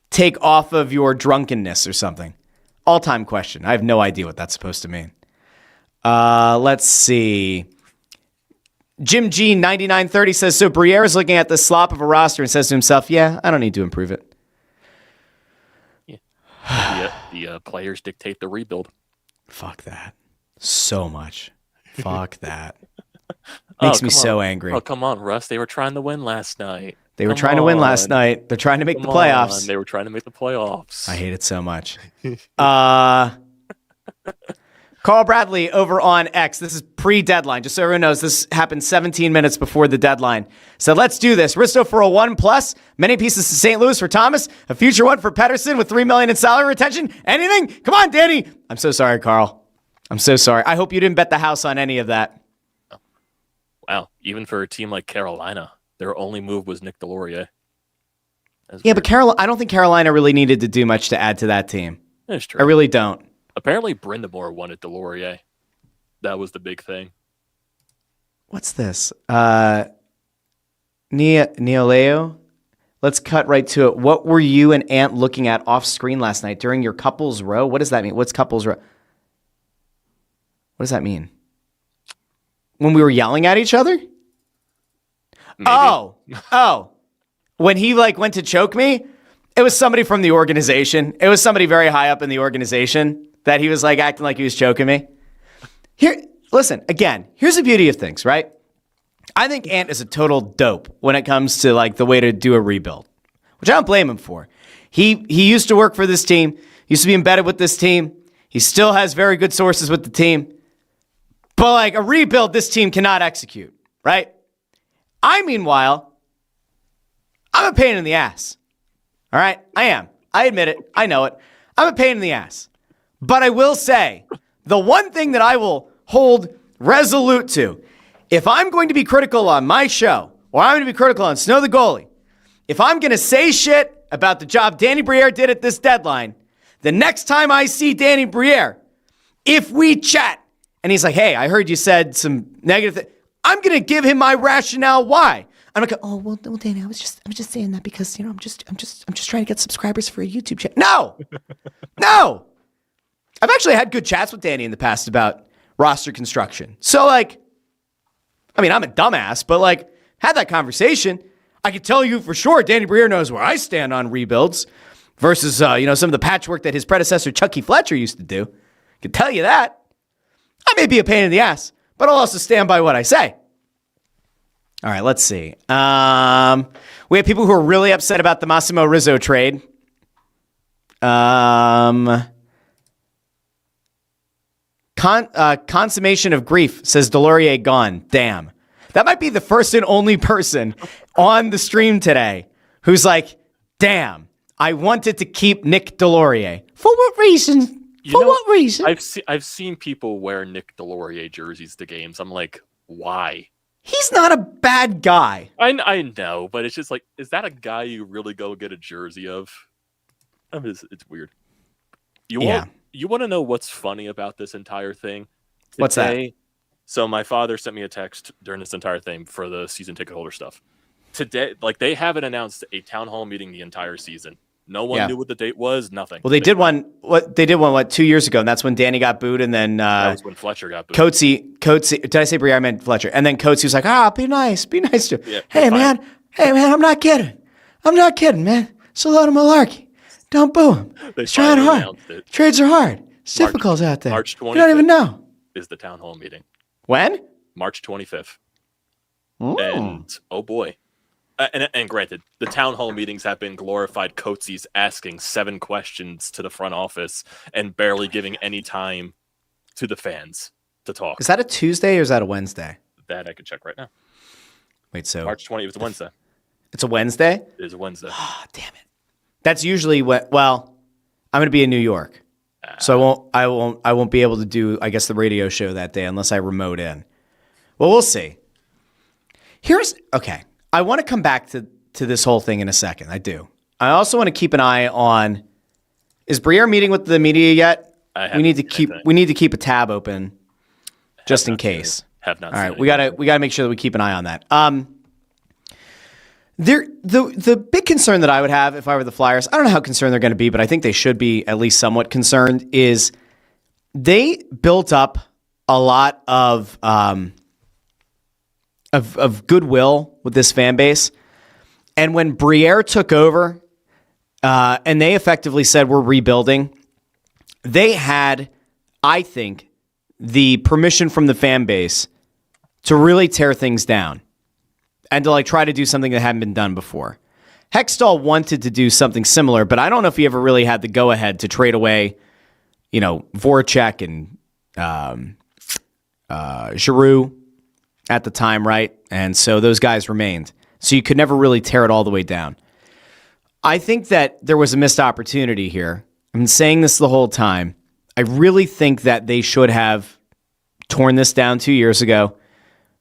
take off of your drunkenness or something? All-time question. I have no idea what that's supposed to mean. Let's see. Jim G 9930 says, so Briere is looking at the slop of a roster and says to himself, yeah, I don't need to improve it. Yeah. The players dictate the rebuild. Fuck that. So much. Fuck that. Makes me so angry. Oh, come on, Russ. They were trying to win last night. They were trying to win last night. They're trying to make the playoffs. They were trying to make the playoffs. I hate it so much. Carl Bradley over on X. This is pre-deadline. Just so everyone knows, this happened 17 minutes before the deadline. So let's do this. Risto for a 1+. Many pieces to St. Louis for Thomas. A future one for Pettersson with $3 million in salary retention. Anything? Come on, Danny. I'm so sorry, Carl. I'm so sorry. I hope you didn't bet the house on any of that. Wow. Even for a team like Carolina, their only move was Nic Deslauriers. Yeah, but I don't think Carolina really needed to do much to add to that team. That's true. I really don't. Apparently, Brindamore wanted Deslauriers. That was the big thing. What's this? Neoleo? Let's cut right to it. What were you and Ant looking at off screen last night during your couples row? What does that mean? What's couples row? What does that mean? When we were yelling at each other? Maybe. Oh. When he went to choke me, it was somebody from the organization. It was somebody very high up in the organization that he was acting like he was choking me. Listen, again, here's the beauty of things, right? I think Ant is a total dope when it comes to the way to do a rebuild, which I don't blame him for. He used to work for this team, used to be embedded with this team. He still has very good sources with the team. But a rebuild, this team cannot execute, right? Meanwhile, I'm a pain in the ass. All right? I am. I admit it. I know it. I'm a pain in the ass. But I will say, the one thing that I will hold resolute to, if I'm going to be critical on my show, or I'm going to be critical on Snow the Goalie, if I'm going to say shit about the job Danny Briere did at this deadline, the next time I see Danny Briere, if we chat and he's like, hey, I heard you said some negative thing, I'm going to give him my rationale why. I'm not going, oh, well, Danny, I was just saying that because, I'm just trying to get subscribers for a YouTube channel. No, no. I've actually had good chats with Danny in the past about roster construction. So I'm a dumbass, but had that conversation. I can tell you for sure Danny Briere knows where I stand on rebuilds versus, some of the patchwork that his predecessor Chucky Fletcher used to do. I can tell you that. I may be a pain in the ass, but I'll also stand by what I say. All right, let's see. We have people who are really upset about the Massimo Rizzo trade. Consummation of grief, says Deslauriers gone. Damn. That might be the first and only person on the stream today who's like, damn, I wanted to keep Nic Deslauriers. For what reason? What reason? I've seen people wear Nic Deslauriers jerseys to games. I'm like, why? He's not a bad guy. I know, but it's just like, is that a guy you really go get a jersey of? I mean, it's weird. You want to know what's funny about this entire thing? What's that? So my father sent me a text during this entire thing for the season ticket holder stuff. Today, they haven't announced a town hall meeting the entire season. No one knew what the date was. Nothing. Well, they did one 2 years ago, and that's when Danny got booed, and then that was when Fletcher got booed. Coatsy. Did I say Briere? I meant Fletcher. And then Coatsy was like, be nice to. Yeah, hey man, I'm not kidding, man. It's a load of malarkey. Don't boo him. He's trying hard. Trades are hard. It's difficult out there. March 25th. You don't even know. Is the town hall meeting? When? March 25th. Ooh. And oh boy. And granted, the town hall meetings have been glorified Coatsy's asking 7 questions to the front office and barely giving any time to the fans to talk. Is that a Tuesday or is that a Wednesday? That I could check right now. Wait, so March 20th. It's a Wednesday. It's a Wednesday? It is a Wednesday. Oh, damn it. That's usually I'm going to be in New York. So I won't be able to do, I guess, the radio show that day unless I remote in. Well, we'll see. Okay. I want to come back to this whole thing in a second. I do. I also want to keep an eye on, is Briere meeting with the media yet? We need to keep a tab open just in case. Have not. All right. We gotta make sure that we keep an eye on that. The big concern that I would have if I were the Flyers, I don't know how concerned they're going to be, but I think they should be at least somewhat concerned, is they built up a lot of goodwill with this fan base. And when Briere took over, and they effectively said we're rebuilding, they had, I think, the permission from the fan base to really tear things down and to try to do something that hadn't been done before. Hextall wanted to do something similar, but I don't know if he ever really had the go-ahead to trade away, Voracek and Giroux at the time, right? And so those guys remained. So you could never really tear it all the way down. I think that there was a missed opportunity here. I've been saying this the whole time. I really think that they should have torn this down 2 years ago.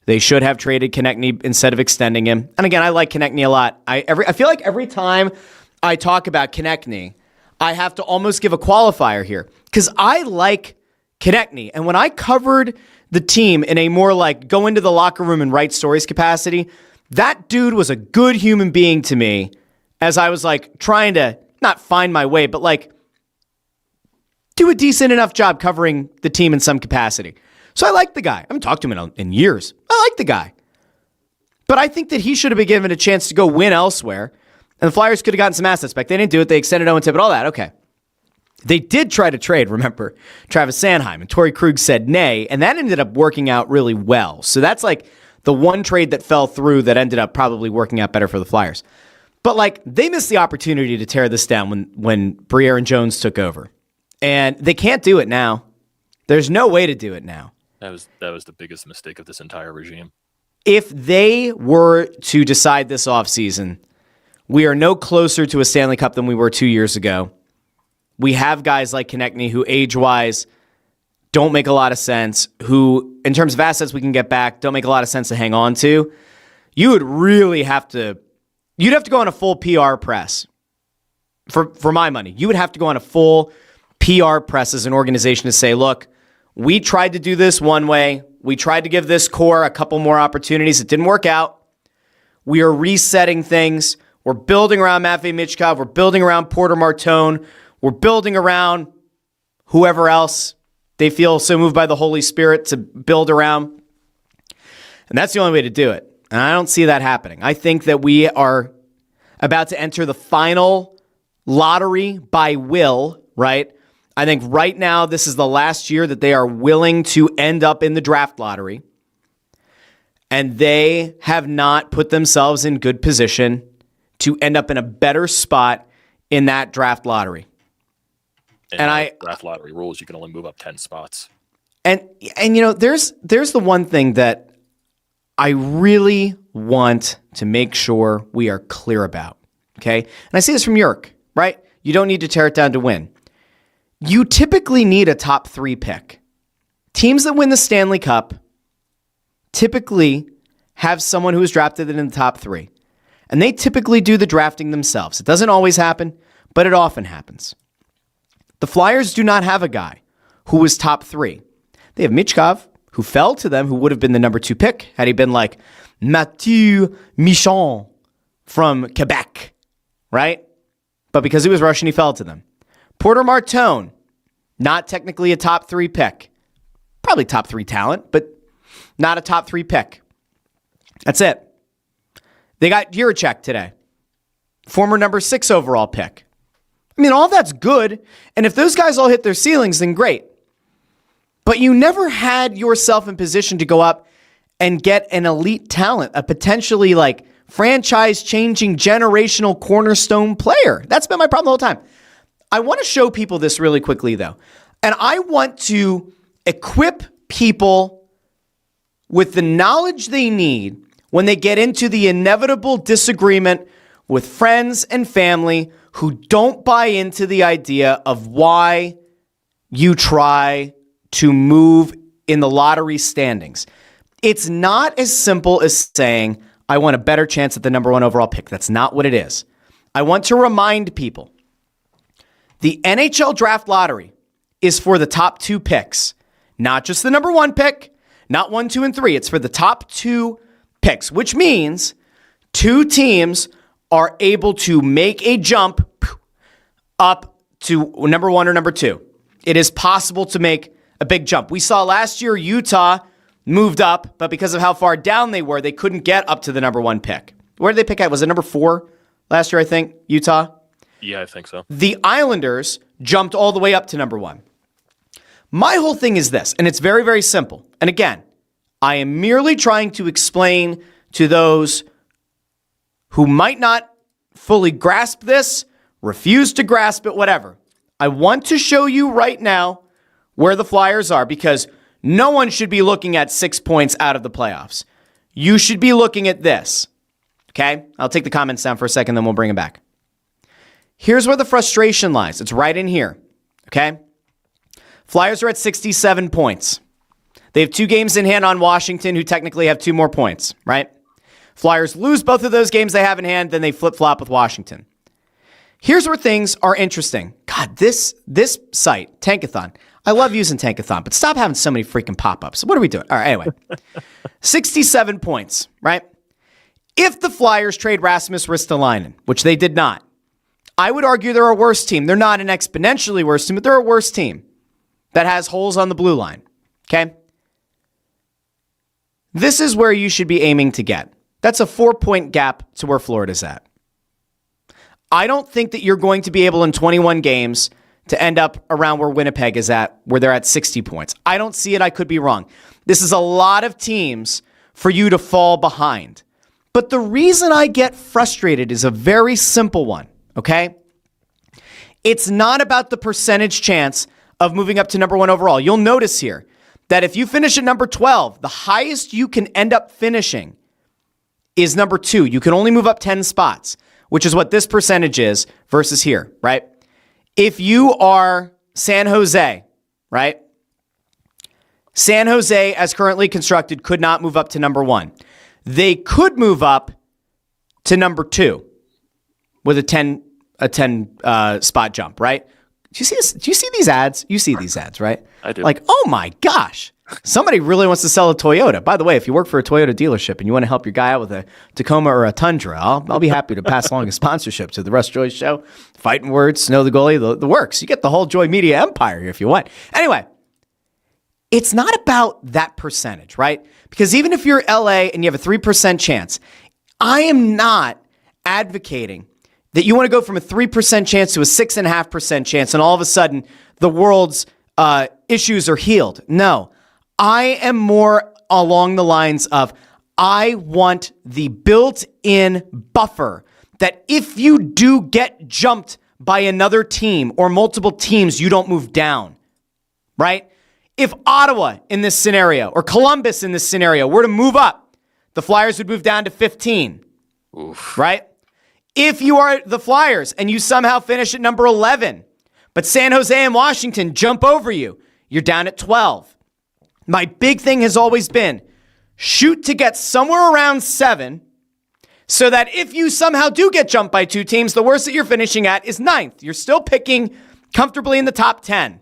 They should have traded Konechny instead of extending him. And again, I like Konechny a lot. I feel like every time I talk about Konechny, I have to almost give a qualifier here because I like Konechny. And when I covered the team in a more go into the locker room and write stories capacity, that dude was a good human being to me as I was trying to not find my way, but do a decent enough job covering the team in some capacity. So I like the guy. I haven't talked to him in years. I like the guy. But I think that he should have been given a chance to go win elsewhere. And the Flyers could have gotten some assets back. They didn't do it. They extended Owen Tippett, all that. Okay. They did try to trade, remember, Travis Sanheim. And Torrey Krug said nay. And that ended up working out really well. So that's the one trade that fell through that ended up probably working out better for the Flyers. But they missed the opportunity to tear this down when Briere and Jones took over. And they can't do it now. There's no way to do it now. That was the biggest mistake of this entire regime. If they were to decide this offseason, we are no closer to a Stanley Cup than we were 2 years ago. We have guys like Konechny who age-wise don't make a lot of sense, who, in terms of assets we can get back, don't make a lot of sense to hang on to. You would really have to You'd have to go on a full PR press. For my money, you would have to go on a full PR press as an organization to say, look, we tried to do this one way. We tried to give this core a couple more opportunities. It didn't work out. We are resetting things. We're building around Matvei Michkov. We're building around Porter Martone. We're building around whoever else they feel so moved by the Holy Spirit to build around. And that's the only way to do it. And I don't see that happening. I think that we are about to enter the final lottery by will, right? I think right now this is the last year that they are willing to end up in the draft lottery. And they have not put themselves in good position to end up in a better spot in that draft lottery. And draft lottery rules, you can only move up 10 spots. And you know, there's the one thing that I really want to make sure we are clear about, okay? And I see this from Jurk, right? You don't need to tear it down to win. You typically need a top 3 pick. Teams that win the Stanley Cup typically have someone who is drafted in the top 3. And they typically do the drafting themselves. It doesn't always happen, but it often happens. The Flyers do not have a guy who was top 3. They have Michkov, who fell to them, who would have been the number 2 pick had he been like Mathieu Michon from Quebec, right? But because he was Russian, he fell to them. Porter Martone, not technically a top 3 pick. Probably top 3 talent, but not a top 3 pick. That's it. They got Jiricek today, former number 6 overall pick. I mean, all that's good. And if those guys all hit their ceilings, then great. But you never had yourself in position to go up and get an elite talent, a potentially like franchise-changing generational cornerstone player. That's been my problem the whole time. I want to show people this really quickly, though. And I want to equip people with the knowledge they need when they get into the inevitable disagreement with friends and family who don't buy into the idea of why you try to move in the lottery standings. It's not as simple as saying, I want a better chance at the number 1 overall pick. That's not what it is. I want to remind people, the NHL draft lottery is for the top 2 picks, not just the number 1 pick, not 1, 2, and 3. It's for the top 2 picks, which means 2 teams are able to make a jump up to number 1 or number 2. It is possible to make a big jump. We saw last year Utah moved up, but because of how far down they were, they couldn't get up to the number 1 pick. Where did they pick at? Was it number 4 last year, I think, Utah? Yeah, I think so. The Islanders jumped all the way up to number 1. My whole thing is this, and it's very, very simple. And again, I am merely trying to explain to those who might not fully grasp this, refuse to grasp it, whatever. I want to show you right now where the Flyers are, because no one should be looking at 6 points out of the playoffs. You should be looking at this. Okay? I'll take the comments down for a second, then we'll bring them back. Here's where the frustration lies. It's right in here. Okay? Flyers are at 67 points. They have 2 games in hand on Washington, who technically have 2 more points, right? Flyers lose both of those games they have in hand, then they flip-flop with Washington. Here's where things are interesting. God, this site, Tankathon, I love using Tankathon, but stop having so many freaking pop-ups. What are we doing? All right, anyway. 67 points, right? If the Flyers trade Rasmus Ristolainen, which they did not, I would argue they're a worse team. They're not an exponentially worse team, but they're a worse team that has holes on the blue line, okay? This is where you should be aiming to get. That's a 4-point gap to where Florida's at. I don't think that you're going to be able in 21 games to end up around where Winnipeg is at, where they're at 60 points. I don't see it. I could be wrong. This is a lot of teams for you to fall behind. But the reason I get frustrated is a very simple one, okay? It's not about the percentage chance of moving up to number 1 overall. You'll notice here that if you finish at number 12, the highest you can end up finishing is number 2. You can only move up 10 spots, which is what this percentage is versus here, right? If you are San Jose, right? San Jose, as currently constructed, could not move up to number 1. They could move up to number 2 with a 10 spot jump, right? Do you see this? Do you see these ads? You see these ads, right? I do. Like, oh my gosh, somebody really wants to sell a Toyota. By the way, if you work for a Toyota dealership and you want to help your guy out with a Tacoma or a Tundra, I'll be happy to pass along a sponsorship to the Russ Joy Show, Phightin Words, Snow the Goalie, the works. You get the whole Joy Media empire here if you want. Anyway, it's not about that percentage, right? Because even if you're LA and you have a 3% chance, I am not advocating that you want to go from a 3% chance to a 6.5% chance and all of a sudden the world's issues are healed. No, I am more along the lines of I want the built-in buffer that if you do get jumped by another team or multiple teams, you don't move down, right? If Ottawa in this scenario or Columbus in this scenario were to move up, the Flyers would move down to 15, right? If you are the Flyers and you somehow finish at number 11, but San Jose and Washington jump over you, you're down at 12. My big thing has always been shoot to get somewhere around 7 so that if you somehow do get jumped by 2 teams, the worst that you're finishing at is 9th. You're still picking comfortably in the top 10.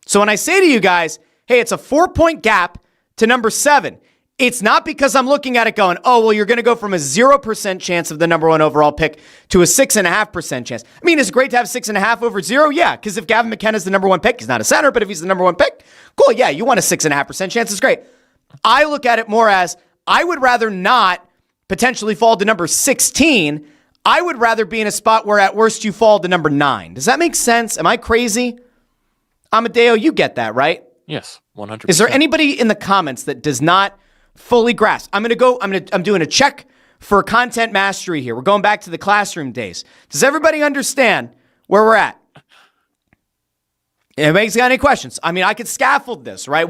So when I say to you guys, hey, it's a 4-point gap to number 7, it's not because I'm looking at it going, oh, well, you're going to go from a 0% chance of the number 1 overall pick to a 6.5% chance. I mean, is it great to have 6.5 over 0? Yeah, because if Gavin McKenna's the number 1 pick, he's not a center, but if he's the number 1 pick, cool, yeah, you want a 6.5% chance, it's great. I look at it more as I would rather not potentially fall to number 16. I would rather be in a spot where at worst you fall to number 9. Does that make sense? Am I crazy? Amadeo, you get that, right? Yes, 100%. Is there anybody in the comments that does not fully grasp? I'm doing a check for content mastery here. We're going back to the classroom days. Does everybody understand where we're at? Anybody's got any questions? I mean, I could scaffold this, right?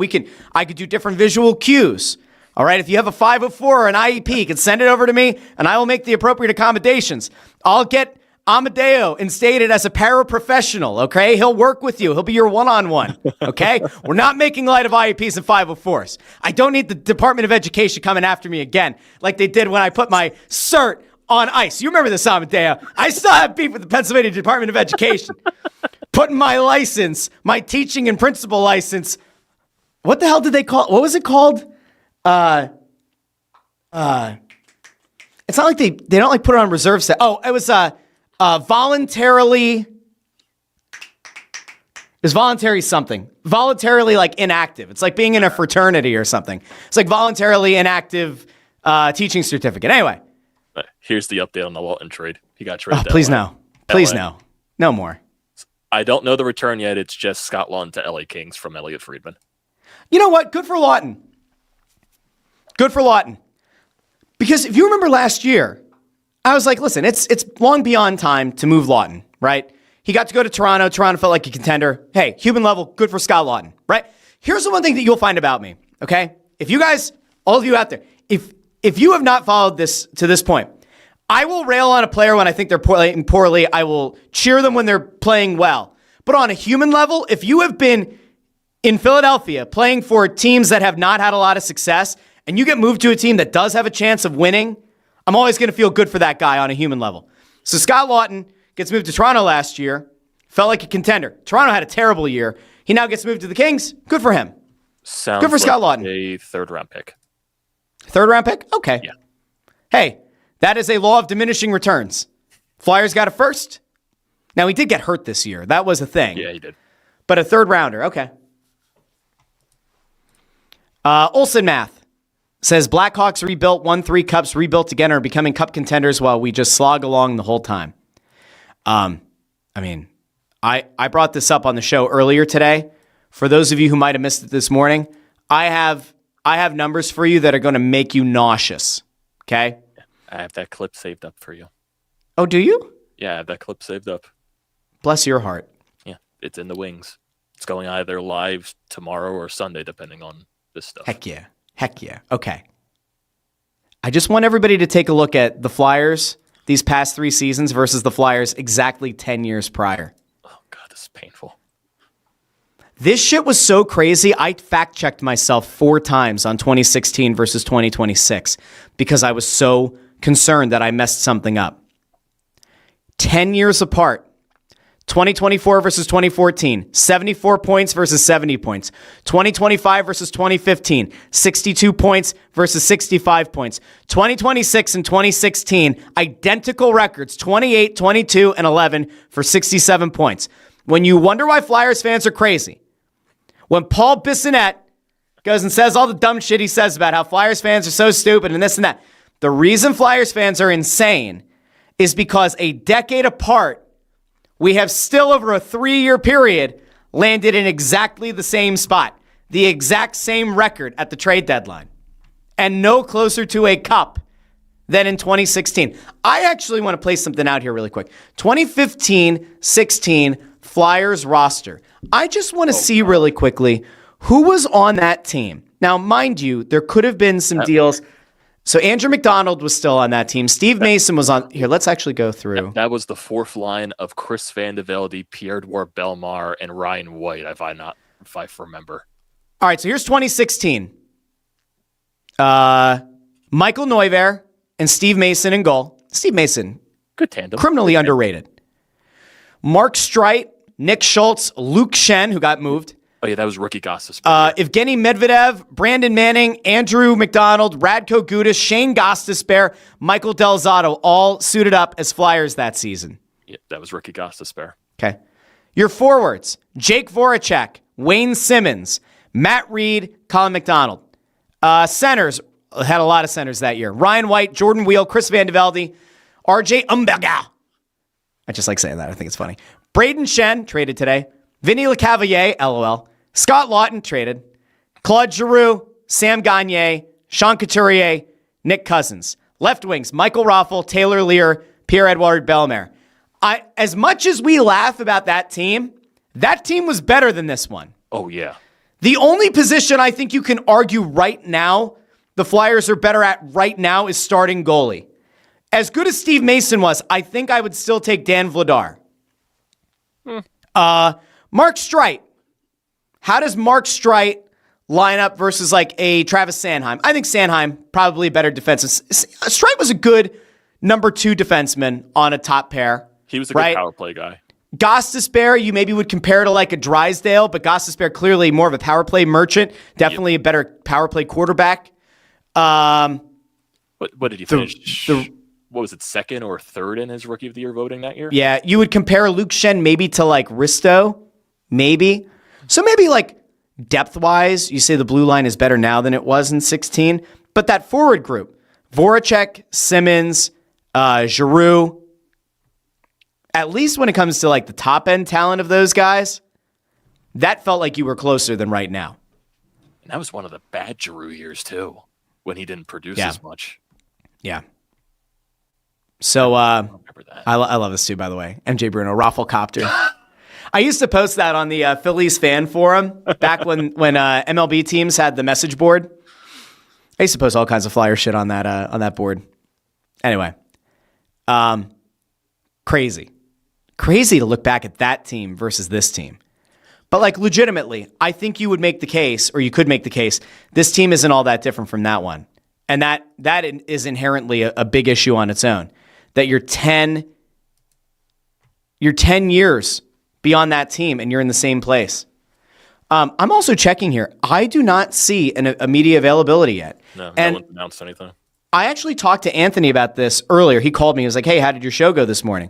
I could do different visual cues. All right, if you have a 504 or an IEP, you can send it over to me and I will make the appropriate accommodations. I'll get Amadeo instated as a paraprofessional, okay? He'll work with you. He'll be your one-on-one, okay? We're not making light of IEPs and 504s. I don't need the Department of Education coming after me again like they did when I put my cert on ice. You remember this, Amadeo. I still have beef with the Pennsylvania Department of Education. Putting my license, my teaching and principal license, what the hell did they call it? What was it called? It's not like they don't like put it on reserve set. Oh, it was voluntarily something. Voluntarily like inactive. It's like being in a fraternity or something. It's like voluntarily inactive teaching certificate. Anyway. Here's the update on the Walton trade. He got traded. Oh, please no. Please no. No more. I don't know the return yet. It's just Scott Lawton to LA Kings from Elliot Friedman. You know what? Good for Lawton. Good for Lawton. Because if you remember last year, I was like, listen, it's long beyond time to move Lawton, right? He got to go to Toronto. Toronto felt like a contender. Hey, human level, good for Scott Lawton, right? Here's the one thing that you'll find about me, okay? If you guys, all of you out there, if you have not followed this to this point, I will rail on a player when I think they're playing poorly. I will cheer them when they're playing well. But on a human level, if you have been in Philadelphia playing for teams that have not had a lot of success and you get moved to a team that does have a chance of winning, I'm always going to feel good for that guy on a human level. So Scott Lawton gets moved to Toronto last year, felt like a contender. Toronto had a terrible year. He now gets moved to the Kings. Good for him. Sounds good for Scott like Lawton. A 3rd-round pick. 3rd-round pick? Okay. Yeah. Hey, that is a law of diminishing returns. Flyers got a 1st. Now, he did get hurt this year. That was a thing. Yeah, he did. But a 3rd-rounder. Okay. Olsen Math says Blackhawks rebuilt, won 3 cups, rebuilt again, are becoming cup contenders while we just slog along the whole time. I mean, I brought this up on the show earlier today. For those of you who might have missed it this morning, I have numbers for you that are going to make you nauseous. Okay? I have that clip saved up for you. Oh, do you? Yeah, I have that clip saved up. Bless your heart. Yeah, it's in the wings. It's going either live tomorrow or Sunday, depending on this stuff. Heck yeah. Heck yeah. Okay. I just want everybody to take a look at the Flyers these past 3 seasons versus the Flyers exactly 10 years prior. Oh, God, this is painful. This shit was so crazy, I fact-checked myself 4 times on 2016 versus 2026 because I was so concerned that I messed something up. 10 years apart. 2024 versus 2014, 74 points versus 70 points. 2025 versus 2015, 62 points versus 65 points. 2026 and 2016, identical records, 28, 22, and 11 for 67 points. When you wonder why Flyers fans are crazy, when Paul Bissonnette goes and says all the dumb shit he says about how Flyers fans are so stupid and this and that, the reason Flyers fans are insane is because a decade apart, we have still over a 3-year period landed in exactly the same spot, the exact same record at the trade deadline, and no closer to a cup than in 2016. I actually want to play something out here really quick. 2015-16 Flyers roster. I just want to see really quickly who was on that team. Now, mind you, there could have been some deals. So Andrew McDonald was still on that team. Steve Mason was on. Here, let's actually go through. That was the fourth line of Chris Van de Velde, Pierre-Edouard Bellemare, and Ryan White, if I remember. All right, so here's 2016. Michael Neuvirth and Steve Mason in goal. Steve Mason, good tandem. Criminally underrated. Mark Streit, Nick Schultz, Luke Schenn, who got moved. Oh, yeah, that was rookie Gostis. Evgeny Medvedev, Brandon Manning, Andrew McDonald, Radko Gudas, Shane Gostisbehere, Michael Delzato, all suited up as Flyers that season. Yeah, that was rookie Gostisbehere. Okay. Your forwards, Jake Voracek, Wayne Simmons, Matt Reed, Colin McDonald. Centers, had a lot of centers that year. Ryan White, Jordan Wheel, Chris Van de Velde, RJ Umberger. I just like saying that. I think it's funny. Brayden Schenn, traded today. Vinny Lecavalier, LOL. Scott Lawton, traded. Claude Giroux, Sam Gagner, Sean Couturier, Nick Cousins. Left wings, Michael Raffle, Taylor Lear, Pierre-Edouard Bellemare. As much as we laugh about that team was better than this one. Oh, yeah. The only position I think you can argue right now the Flyers are better at right now is starting goalie. As good as Steve Mason was, I think I would still take Dan Vladar. Mark Streit. How does Mark Streit line up versus like a Travis Sanheim? I think Sanheim probably a better defensive. Streit was a good number 2 defenseman on a top pair. He was a good power play guy. Gostisbehere, you maybe would compare to like a Drysdale, but Gostisbehere clearly more of a power play merchant, definitely a better power play quarterback. What did he finish? What was it, second or third in his Rookie of the Year voting that year? Yeah, you would compare Luke Schenn maybe to like Risto, maybe. So maybe like depth-wise, you say the blue line is better now than it was in 16. But that forward group, Voracek, Simmons, Giroux, at least when it comes to like the top-end talent of those guys, that felt like you were closer than right now. And that was one of the bad Giroux years, too, when he didn't produce as much. Yeah. So I love this too, by the way. MJ Bruno, Rafflecopter. I used to post that on the Phillies fan forum back when MLB teams had the message board. I used to post all kinds of Flyer shit on that board. Anyway, crazy to look back at that team versus this team. But like legitimately, I think you would make the case, or you could make the case, this team isn't all that different from that one, and that is inherently a big issue on its own. That you're 10 years beyond that team and you're in the same place. I'm also checking here. I do not see a media availability yet. No one announced anything. I actually talked to Anthony about this earlier. He called me. He was like, hey, how did your show go this morning?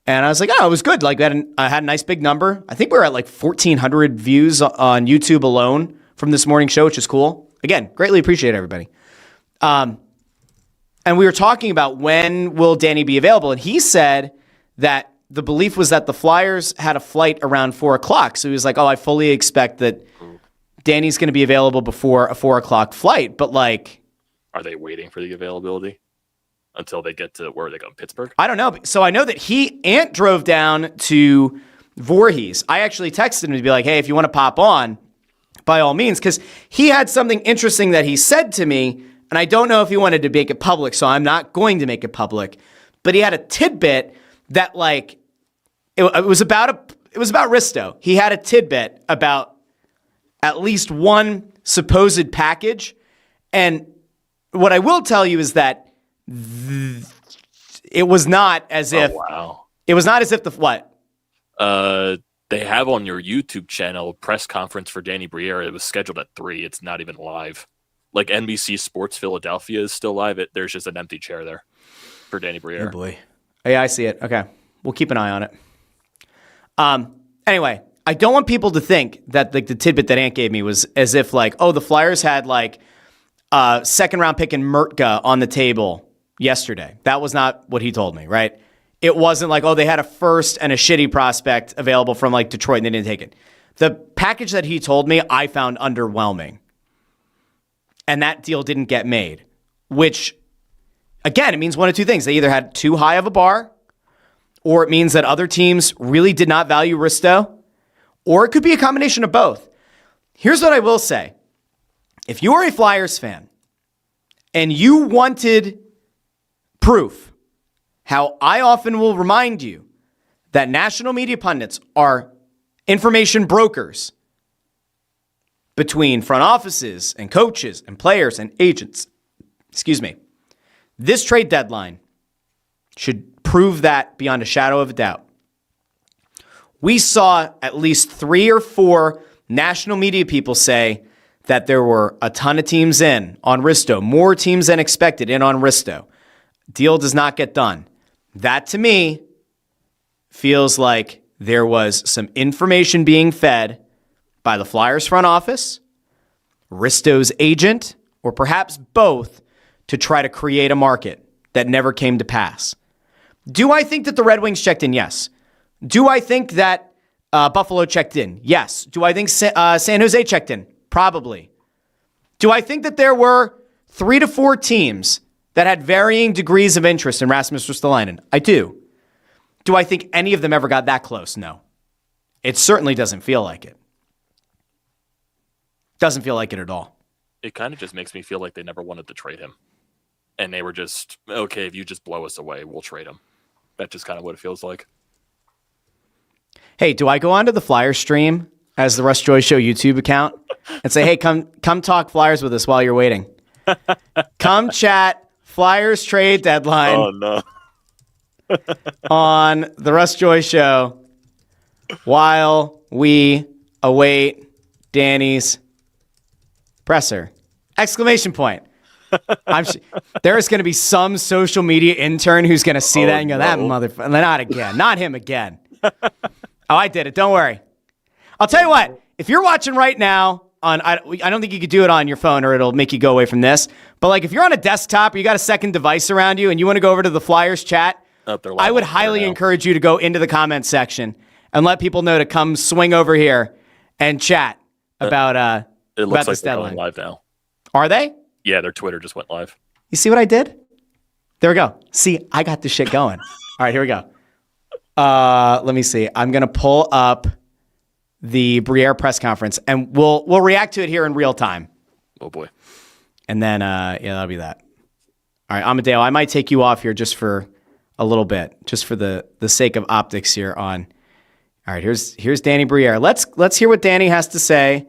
And I was like, oh, it was good. Like I had a nice big number. I think we were at like 1,400 views on YouTube alone from this morning show, which is cool. Again, greatly appreciate everybody. And we were talking about when will Danny be available. And he said that the belief was that the Flyers had a flight around 4 o'clock. So he was like, oh, I fully expect that Danny's going to be available before a 4 o'clock flight. But like, are they waiting for the availability until they get to where they go? Pittsburgh? I don't know. So I know that Ant drove down to Voorhees. I actually texted him to be like, hey, if you want to pop on, by all means, because he had something interesting that he said to me. And I don't know if he wanted to make it public, so I'm not going to make it public. But he had a tidbit that, like, it was about Risto. He had a tidbit about at least one supposed package. And what I will tell you is that It was not as if. Wow. It was not as if the what? They have on your YouTube channel a press conference for Danny Briere. It was scheduled at 3. It's not even live. Like NBC Sports Philadelphia is still live. There's just an empty chair there for Danny Briere. Oh boy. Yeah, I see it. Okay. We'll keep an eye on it. Anyway, I don't want people to think that like the tidbit that Ant gave me was as if like, oh, the Flyers had like a second round pick in Mertka on the table yesterday. That was not what he told me, right? It wasn't like, oh, they had a first and a shitty prospect available from like Detroit and they didn't take it. The package that he told me, I found underwhelming. And that deal didn't get made, which, again, it means one of two things. They either had too high of a bar, or it means that other teams really did not value Risto, or it could be a combination of both. Here's what I will say. If you are a Flyers fan and you wanted proof, how I often will remind you that national media pundits are information brokers between front offices and coaches and players and agents. Excuse me. This trade deadline should prove that beyond a shadow of a doubt. We saw at least 3 or 4 national media people say that there were a ton of teams in on Risto, more teams than expected in on Risto. Deal does not get done. That to me feels like there was some information being fed by the Flyers front office, Risto's agent, or perhaps both to try to create a market that never came to pass. Do I think that the Red Wings checked in? Yes. Do I think that Buffalo checked in? Yes. Do I think San Jose checked in? Probably. Do I think that there were 3 to 4 teams that had varying degrees of interest in Rasmus Ristolainen? I do. Do I think any of them ever got that close? No. It certainly doesn't feel like it. Doesn't feel like it at all. It kind of just makes me feel like they never wanted to trade him. And they were just, okay, if you just blow us away, we'll trade him. That's just kind of what it feels like. Hey, do I go onto the Flyers stream as the Russ Joy Show YouTube account and say, hey, come talk Flyers with us while you're waiting? Come chat Flyers trade deadline. Oh, no. On the Russ Joy Show while we await Danny's presser. Exclamation point. There is going to be some social media intern who's going to see that and go, that motherfucker. Not again. Not him again. Oh, I did it. Don't worry. I'll tell you what. If you're watching right now on, I don't think you could do it on your phone or it'll make you go away from this. But like if you're on a desktop or you got a second device around you and you want to go over to the Flyers chat, I would highly encourage you to go into the comments section and let people know to come swing over here and chat about it looks about like this they're deadline. going live now. Are they? Yeah, their Twitter just went live. You see what I did? There we go. See, I got this shit going. All right, here we go. Let me see. I'm gonna pull up the Briere press conference, and we'll react to it here in real time. Oh boy. And then that'll be that. All right, Amadeo, I might take you off here just for a little bit, just for the sake of optics here on. All right, here's Danny Briere. Let's hear what Danny has to say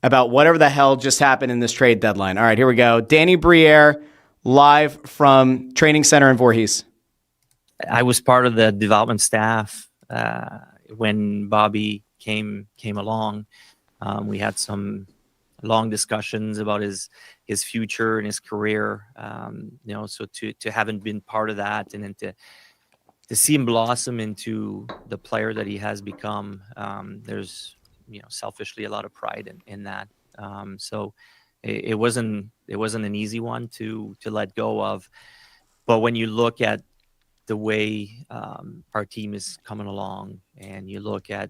about whatever the hell just happened in this trade deadline. All right, here we go. Danny Briere, live from Training Center in Voorhees. I was part of the development staff when Bobby came along. We had some long discussions about his future and his career. So to haven't been part of that and then to see him blossom into the player that he has become, there's selfishly a lot of pride in that. So it wasn't an easy one to let go of. But when you look at the way our team is coming along, and you look at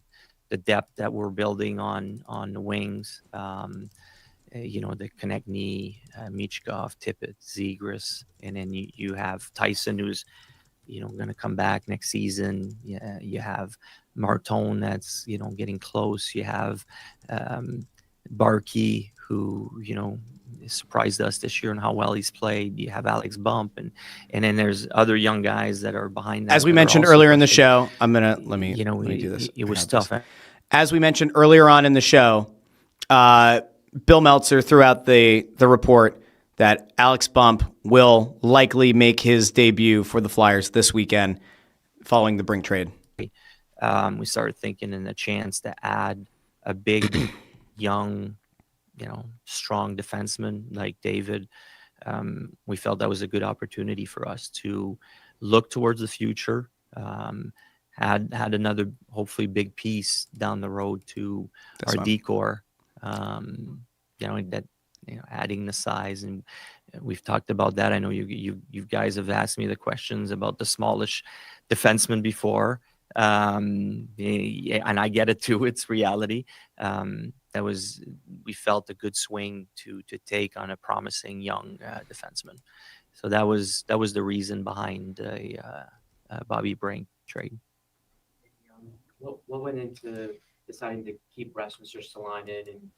the depth that we're building on the wings, the Konechny, Michkov, Tippett, Zegras, and then you have Tyson, who's going to come back next season. You have Martone that's getting close. You have Barkey, who surprised us this year and how well he's played. You have Alex Bump, and then there's other young guys that are behind that. As we mentioned earlier in the show, let me do this. It was tough. As we mentioned earlier on in the show, Bill Meltzer threw out the report that Alex Bump will likely make his debut for the Flyers this weekend following the Brink trade. We started thinking in the chance to add a big, young, strong defenseman like David. We felt that was a good opportunity for us to look towards the future. Had another hopefully big piece down the road to our decor. Adding the size, and we've talked about that. I know you guys have asked me the questions about the smallish defenseman before, and I get it too. It's reality. We felt a good swing to take on a promising young defenseman. So that was the reason behind Bobby Brink trade. What went into deciding to keep Rasmus Ristolainen and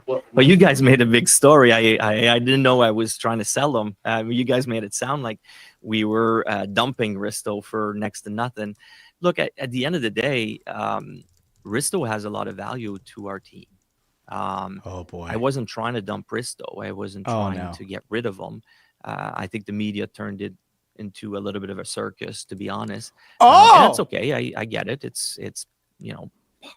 Well, you guys made a big story. I didn't know I was trying to sell them. You guys made it sound like we were dumping Risto for next to nothing. Look, at the end of the day, Risto has a lot of value to our team. Oh boy! I wasn't trying to dump Risto. I wasn't trying to get rid of him. I think the media turned it into a little bit of a circus, to be honest. And that's okay. I get it. It's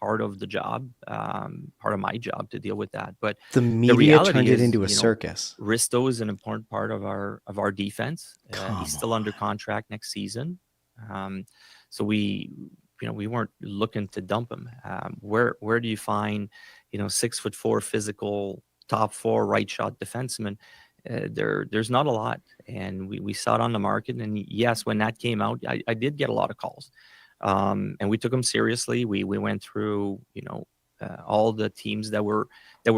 part of the job, part of my job to deal with that. But the media turned it into a circus. Risto is an important part of our defense. He's still under contract next season, so we weren't looking to dump him. Where do you find 6'4" physical top 4 right shot defenseman? There's not a lot, and we saw it on the market. And yes, when that came out, I did get a lot of calls. And we took them seriously. We went through, all the teams that were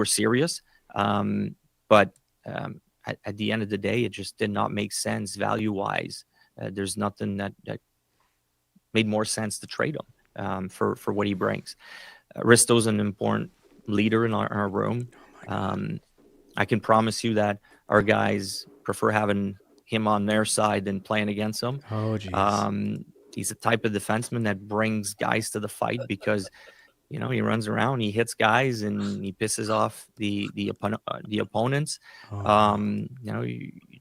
serious. But at the end of the day, it just did not make sense value wise. There's nothing that made more sense to trade him for what he brings. Risto's an important leader in our room. I can promise you that our guys prefer having him on their side than playing against him. Oh, geez. He's the type of defenseman that brings guys to the fight because, he runs around, he hits guys, and he pisses off the opponents.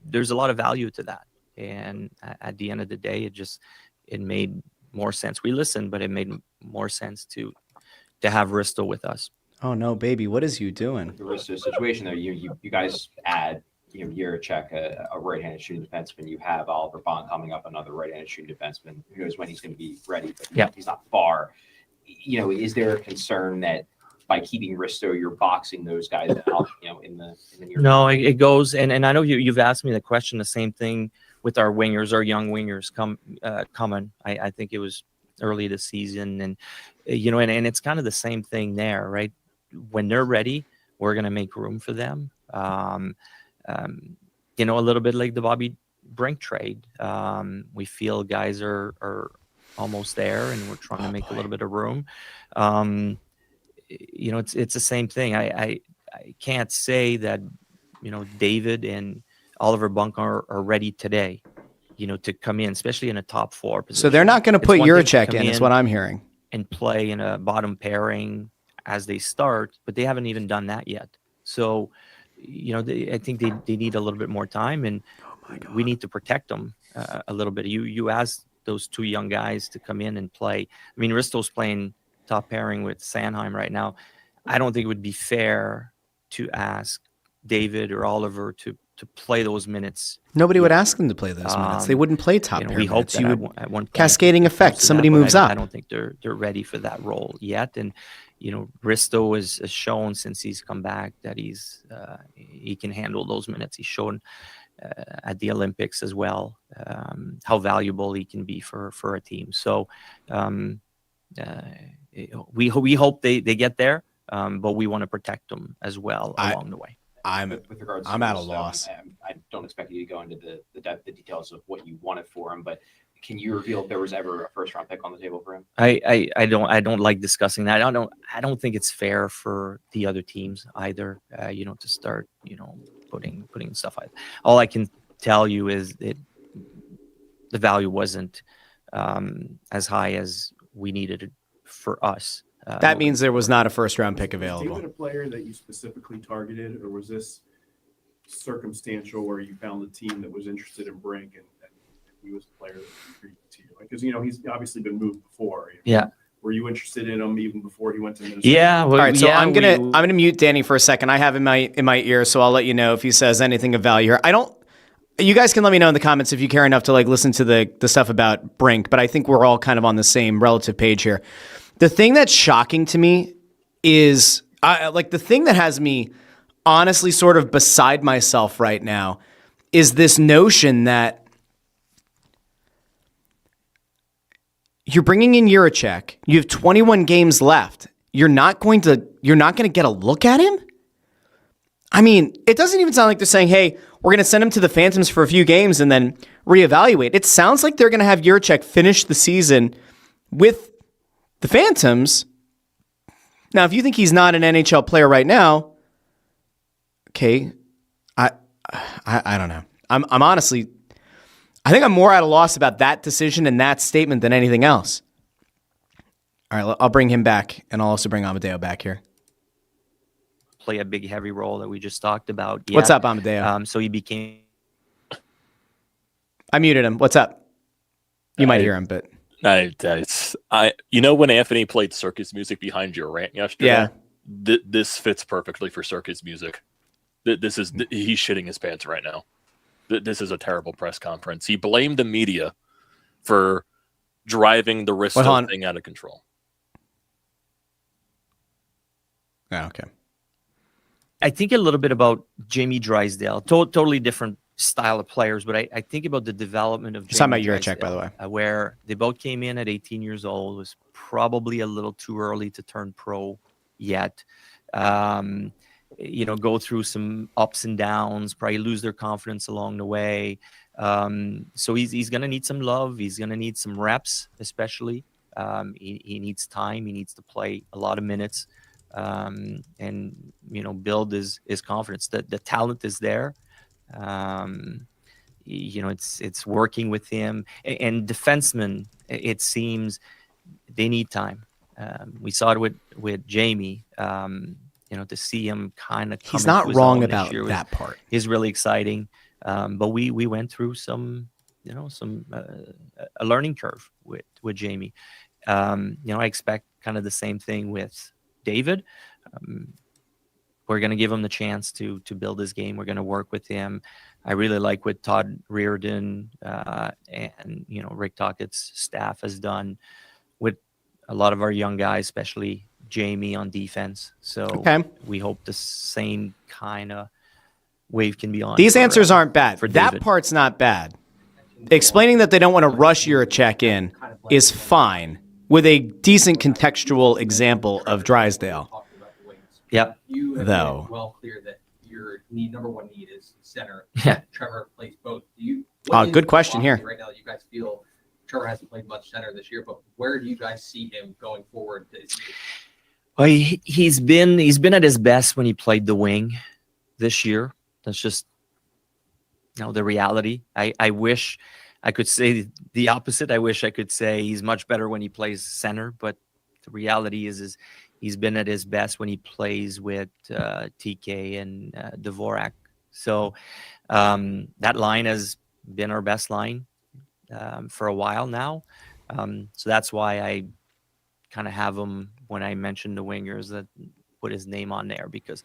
There's a lot of value to that. And at the end of the day, it made more sense. We listened, but it made more sense to have Risto with us. Oh no, baby, what is you doing? The Risto situation there, you guys add Jiricek, a right-handed shooting defenseman. You have Oliver Bond coming up, another right-handed shooting defenseman. Who knows when he's going to be ready? But he's not far. Is there a concern that by keeping Risto, you're boxing those guys out? In the near No, it goes, and I know you've asked me the question, the same thing with our wingers, our young wingers coming. I think it was early this season, and and it's kind of the same thing there, right? When they're ready, we're going to make room for them. A little bit like the Bobby Brink trade. We feel guys are almost there, and we're trying to make a little bit of room. It's the same thing. I can't say that David and Oliver Bunk are ready today, to come in, especially in a top 4 position. So they're not going to put Jiricek in, is what I'm hearing, and play in a bottom pairing as they start, but they haven't even done that yet. So, I think they need a little bit more time, and we need to protect them a little bit. You asked those 2 young guys to come in and play. I mean, Risto's playing top pairing with Sanheim right now. I don't think it would be fair to ask David or Oliver to play those minutes. Nobody would ask them to play those minutes. They wouldn't play top pair. We hope that at one cascading effect. Somebody moves up. I don't think they're ready for that role yet. And Risto has shown since he's come back that he can handle those minutes. He's shown at the Olympics as well how valuable he can be for a team. So we hope they get there, but we want to protect them as well along the way. With regards to I'm at a Risto, loss. I don't expect you to go into the details of what you wanted for him, but can you reveal if there was ever a first-round pick on the table for him? I don't like discussing that. I don't think it's fair for the other teams either. To start putting stuff out. All I can tell you is that the value wasn't as high as we needed it for us. That means there was not a first-round pick Was available. David a player that you specifically targeted, or was this circumstantial where you found the team that was interested in Brink and he was a player that was intrigued to you? Because, he's obviously been moved before. Yeah. Were you interested in him even before he went to Minnesota? Yeah. All right, so I'm gonna mute Danny for a second. I have in my ear, so I'll let you know if he says anything of value here. You guys can let me know in the comments if you care enough to listen to the stuff about Brink, but I think we're all kind of on the same relative page here. The thing that's shocking to me is the thing that has me honestly sort of beside myself right now is this notion that you're bringing in Jiricek. You have 21 games left. You're not going to get a look at him? I mean, it doesn't even sound like they're saying, hey, we're going to send him to the Phantoms for a few games and then reevaluate. It sounds like they're going to have Jiricek finish the season with the Phantoms. Now, if you think he's not an NHL player right now, okay, I don't know. I'm honestly, I think I'm more at a loss about that decision and that statement than anything else. All right, I'll bring him back, and I'll also bring Amadeo back here. Play a big, heavy role that we just talked about. Yeah. What's up, Amadeo? So he became... I muted him. What's up? You might hear him, but... When Anthony played circus music behind your rant yesterday, this fits perfectly for circus music. He's shitting his pants right now. This is a terrible press conference. He blamed the media for driving the Risto thing out of control. Oh, okay. I think a little bit about Jamie Drysdale. Totally different style of players, but I think about the development of Jamie talking about Drysdale, Jiricek, by the way. Where they both came in at 18 years old. It was probably a little too early to turn pro yet. Go through some ups and downs, probably lose their confidence along the way. So he's going to need some love. He's going to need some reps, especially. He needs time. He needs to play a lot of minutes and build his confidence. The talent is there. It's working with him. And defensemen, it seems they need time. We saw it with Jamie. To see him kind of he's not wrong about that part is really exciting. But we went through some a learning curve with Jamie. I expect kind of the same thing with David. We're going to give him the chance to build his game. We're going to work with him. I really like what Todd Reardon and Rick Tockett's staff has done with a lot of our young guys, especially Jamie on defense. So we hope the same kind of wave can be on. These answers aren't bad. That part's not bad. Explaining that they don't want to rush Jiricek in is fine with a decent contextual example of Drysdale. Yeah. You have Though. made well clear that your number one need is center. Yeah. Trevor plays both. Good question here. Right now, you guys feel Trevor hasn't played much center this year, but where do you guys see him going forward? Well, he's been at his best when he played the wing this year. That's just the reality. I wish I could say the opposite. I wish I could say he's much better when he plays center, but the reality is he's been at his best when he plays with TK and Dvorak. So that line has been our best line for a while now. So that's why I kind of have him when I mentioned the wingers that put his name on there, because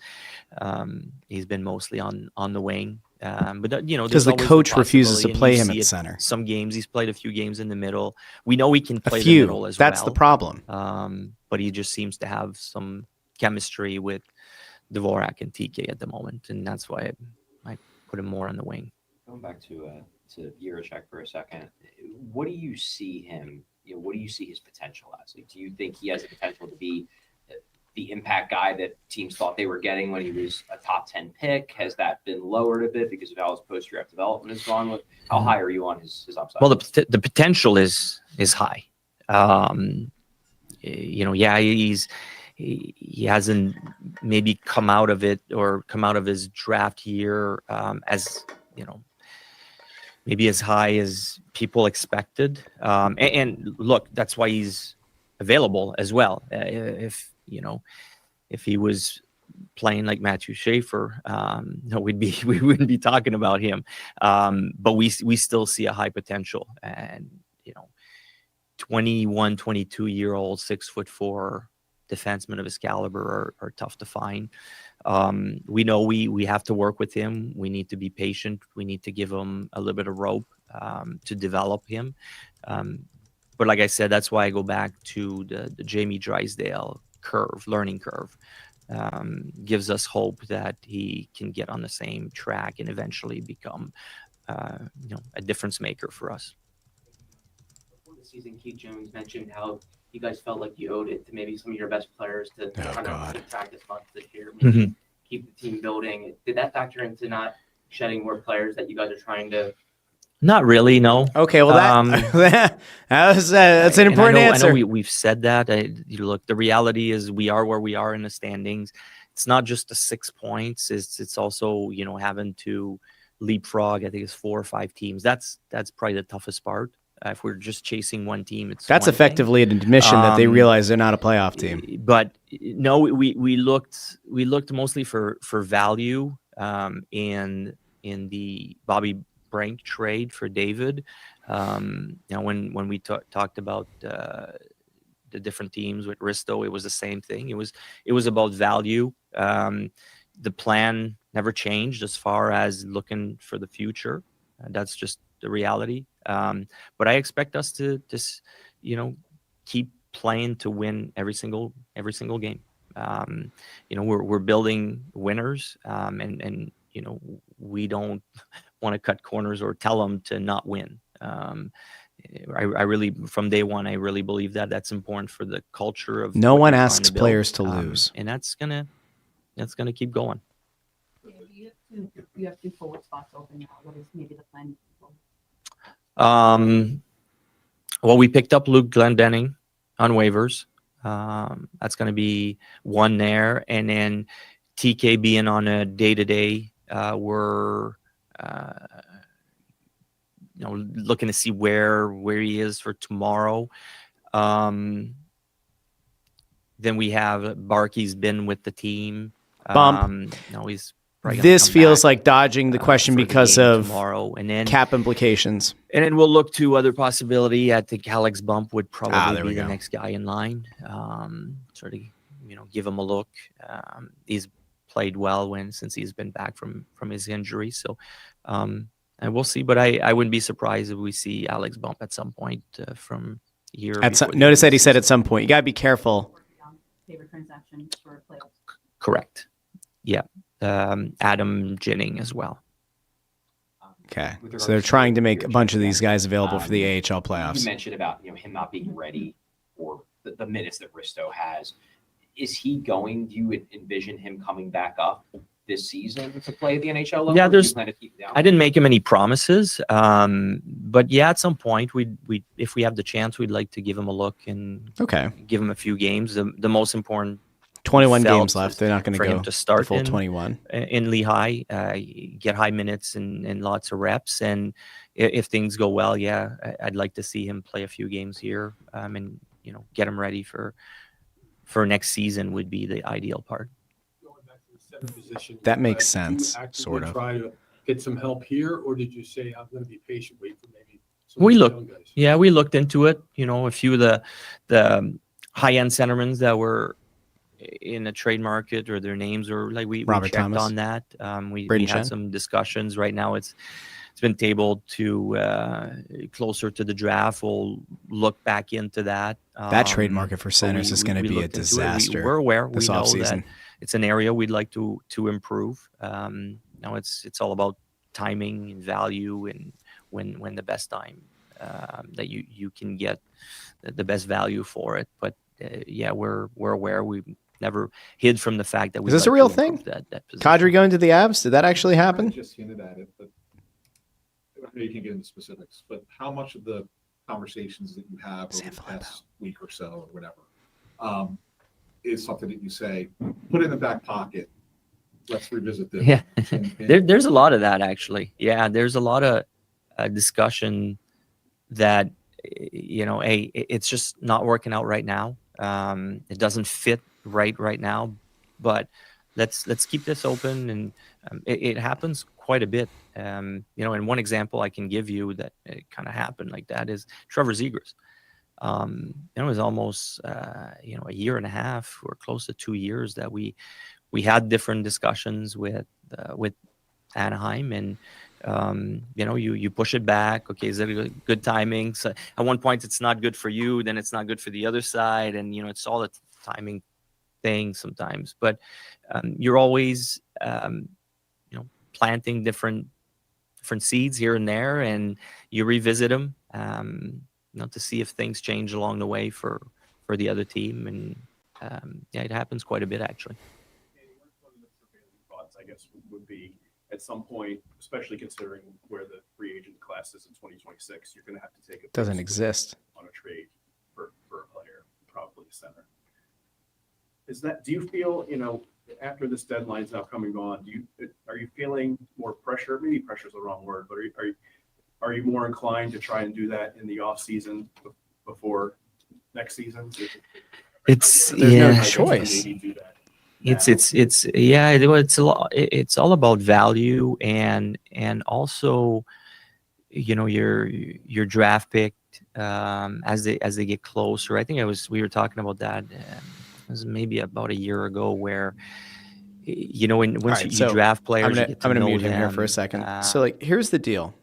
he's been mostly on the wing. But because the coach refuses to play him at center. Some games he's played a few games in the middle. We know he can play the middle as That's well. the problem. But he just seems to have some chemistry with Dvorak and TK at the moment, and that's why I put him more on the wing. Going back to Jiricek for a second, what do you see him? What do you see his potential as? Do you think he has the potential to be the impact guy that teams thought they were getting when he was a top 10 pick? Has that been lowered a bit because of how his post-draft development has gone? How high are you on his upside? Well, the potential is high. He hasn't maybe come out of it or come out of his draft year as maybe as high as people expected. And look, that's why he's available as well. If he was playing like Matthew Schaefer, no, we wouldn't be talking about him. But we still see a high potential, and 21, 22-year-old 6'4" defensemen of his caliber are tough to find. We know we have to work with him. We need to be patient. We need to give him a little bit of rope to develop him. But like I said, that's why I go back to the Jamie Drysdale learning curve. Gives us hope that he can get on the same track and eventually become a difference maker for us. Before the season, Keith Jones mentioned how you guys felt like you owed it to maybe some of your best players to kind of keep practice months this year, maybe keep the team building. Did that factor into not shedding more players that you guys are trying to? Not really, no. Okay, well that's an important answer. I know we've said that. Look, the reality is we are where we are in the standings. It's not just the 6 points. It's also having to leapfrog. I think it's 4 or 5 teams. That's probably the toughest part. If we're just chasing one team, that's effectively an admission that they realize they're not a playoff team. But no, we looked mostly for value in the Bobby Brink trade for David. When we talked about the different teams with Risto, it was the same thing. It was about value. The plan never changed as far as looking for the future. That's just the reality. But I expect us to just keep playing to win every single game. We're building winners, and we don't want to cut corners or tell them to not win. I really, from day one, I really believe that that's important for the culture of. No one asks players to lose, and that's gonna keep going. You have 2 forward spots open now. What is maybe the plan? Well, we picked up Luke Glendening on waivers. That's going to be one there, and then TK being on a day-to-day. We're looking to see where he is for tomorrow. Then we have Barkey's been with the team. Bump. He's. This feels like dodging the question because of tomorrow, and then cap implications. And then we'll look to other possibility. I think Alex Bump would probably be the next guy in line. Sort of, give him a look. He's played well since he's been back from his injury. So, and we'll see. But I wouldn't be surprised if we see Alex Bump at some point from here. Notice that he said at some point. You got to be careful. Favorite transaction for playoffs. Correct. Yeah. Adam Jennings as well. Okay, so they're trying to make a bunch of these guys available for the AHL playoffs. You mentioned about him not being ready for the minutes that Risto has. Is he going? Do you envision him coming back up this season to play the NHL level? Yeah, I didn't make him any promises, but yeah, at some point we if we have the chance, we'd like to give him a look and give him a few games. The most important. 21 games left. They're not going to go to start full 21 in Lehigh, get high minutes and lots of reps. And if things go well, yeah, I'd like to see him play a few games here, and get him ready for next season would be the ideal part. Going back to the 7th position, that makes sense. Sort of. Try to get some help here, or did you say I'm going to be patient, wait for maybe? We looked into it. A few of the high end centermen that were in the trade market, or their names were like we checked Thomas. On that. We had some discussions. Right now it's been tabled to closer to the draft. We'll look back into that. That trade market for centers is going to be a disaster. We're aware. We know off-season. that it's an area we'd like to improve. Now it's all about timing and value, and when the best time that you can get the best value for it. But yeah, we're aware. We never hid from the fact that we. Is this a real thing? That Kadri going to the Avs? Did that actually happen? I just hinted at it, but I know you can get into specifics. But how much of the conversations that you have over the past week or so, or whatever, is something that you say, put it in the back pocket. Let's revisit this. Yeah, there's a lot of that actually. Yeah, there's a lot of discussion that it's just not working out right now. It doesn't fit right now, but let's keep this open, and it happens quite a bit. And one example I can give you that it kind of happened like that is Trevor Zegras. It was almost a year and a half or close to 2 years that we had different discussions with Anaheim, and you push it back. Okay, is it a good timing? So at one point it's not good for you, then it's not good for the other side, and it's all a timing thing sometimes. But you're always planting different seeds here and there, and you revisit them to see if things change along the way for the other team. And it happens quite a bit, actually. Thoughts, I guess, would be at some point, especially considering where the free agent class is in 2026, you're going to have to take a Doesn't exist on a trade for a player, probably a center. Do you feel, after this deadline's now come and gone, are you feeling more pressure? Maybe pressure is the wrong word, but are you more inclined to try and do that in the off season before next season? It's no choice. It's all about value and also your draft pick as they get closer. I think we were talking about that. It was maybe about a year ago where once you draft players, I'm gonna mute him here for a second. So here's the deal.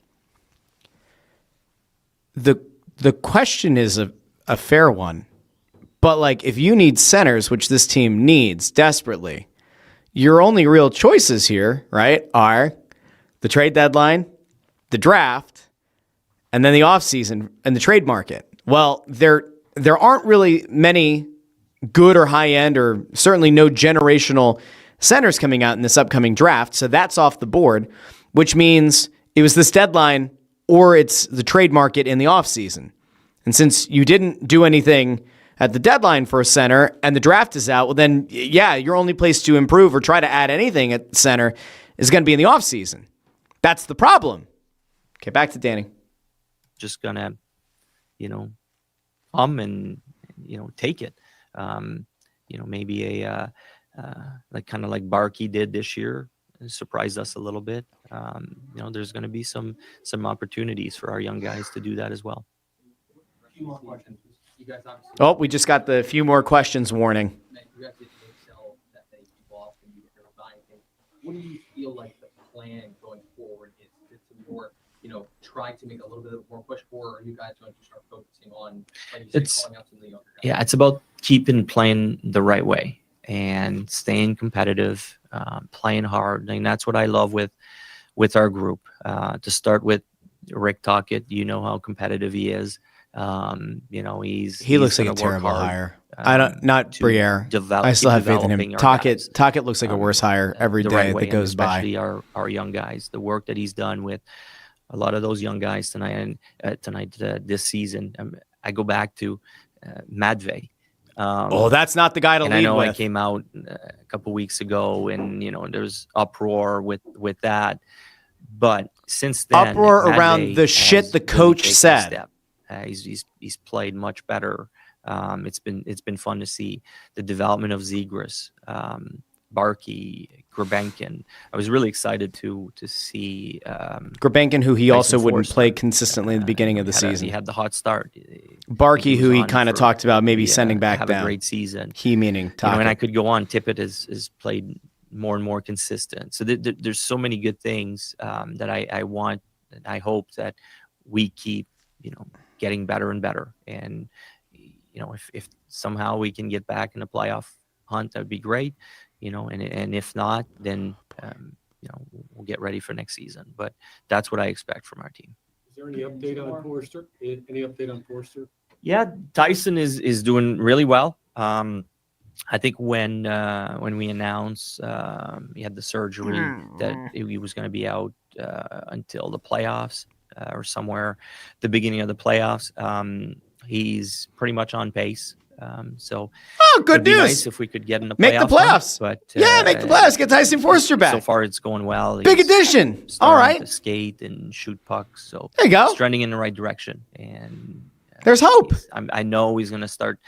The question is a fair one. But if you need centers, which this team needs desperately, your only real choices here, right, are the trade deadline, the draft, and then the offseason and the trade market. Well, there aren't really many good or high end, or certainly no generational centers coming out in this upcoming draft. So that's off the board, which means it was this deadline or it's the trade market in the offseason. And since you didn't do anything at the deadline for a center and the draft is out, well then, your only place to improve or try to add anything at center is going to be in the offseason. That's the problem. Okay, back to Danny. Just going to, and, take it. Maybe kind of like Barkey did this year, surprised us a little bit. There's going to be some opportunities for our young guys to do that as well. A few more questions. You guys obviously. Oh, we just got the few more questions warning. You guys didn't sell that many people off, and you were buying things. What do you feel like the plan going forward is to more, try to make a little bit more push for, or are you guys going to start focusing on, like you said, calling out some of the younger guys? Yeah, it's about keeping playing the right way and staying competitive, playing hard. And that's what I love with our group. To start with, Rick Tocchet, how competitive he is. He looks like a terrible hire. Not Briere. I still have faith in him. Tocchet looks like a worse hire every day that goes by. Especially our young guys. The work that he's done with a lot of those young guys tonight this season. I go back to Madve. That's not the guy to lead with. I know I came out a couple weeks ago, and there's uproar with that. But since then, uproar around the shit the coach said. He's played much better. It's been fun to see the development of Zegras, Barkey, Grabenkin. I was really excited to see Grabenkin, who he also wouldn't play consistently in the beginning of the season. He had the hot start. Barkey, who he kind of talked about maybe sending back down. Have a great season. He meaning Tocchet. And I could go on. Tippett has played more and more consistent. So there's so many good things that I want, and I hope that we keep getting better and better. And if somehow we can get back in the playoff hunt, that would be great. And if not, then we'll get ready for next season. But that's what I expect from our team. Is there any update on Forster? Any update on Forster? Yeah, Tyson is doing really well. I think when we announced he had the surgery that he was going to be out until the playoffs or somewhere the beginning of the playoffs, he's pretty much on pace. So good news. Nice if we could get in the playoffs. Make the playoffs. But make the playoffs. Get Tyson Forster back. So far, it's going well. Big addition. All right. To skate and shoot pucks. So there you go. It's trending in the right direction. And there's hope. I know he's going to start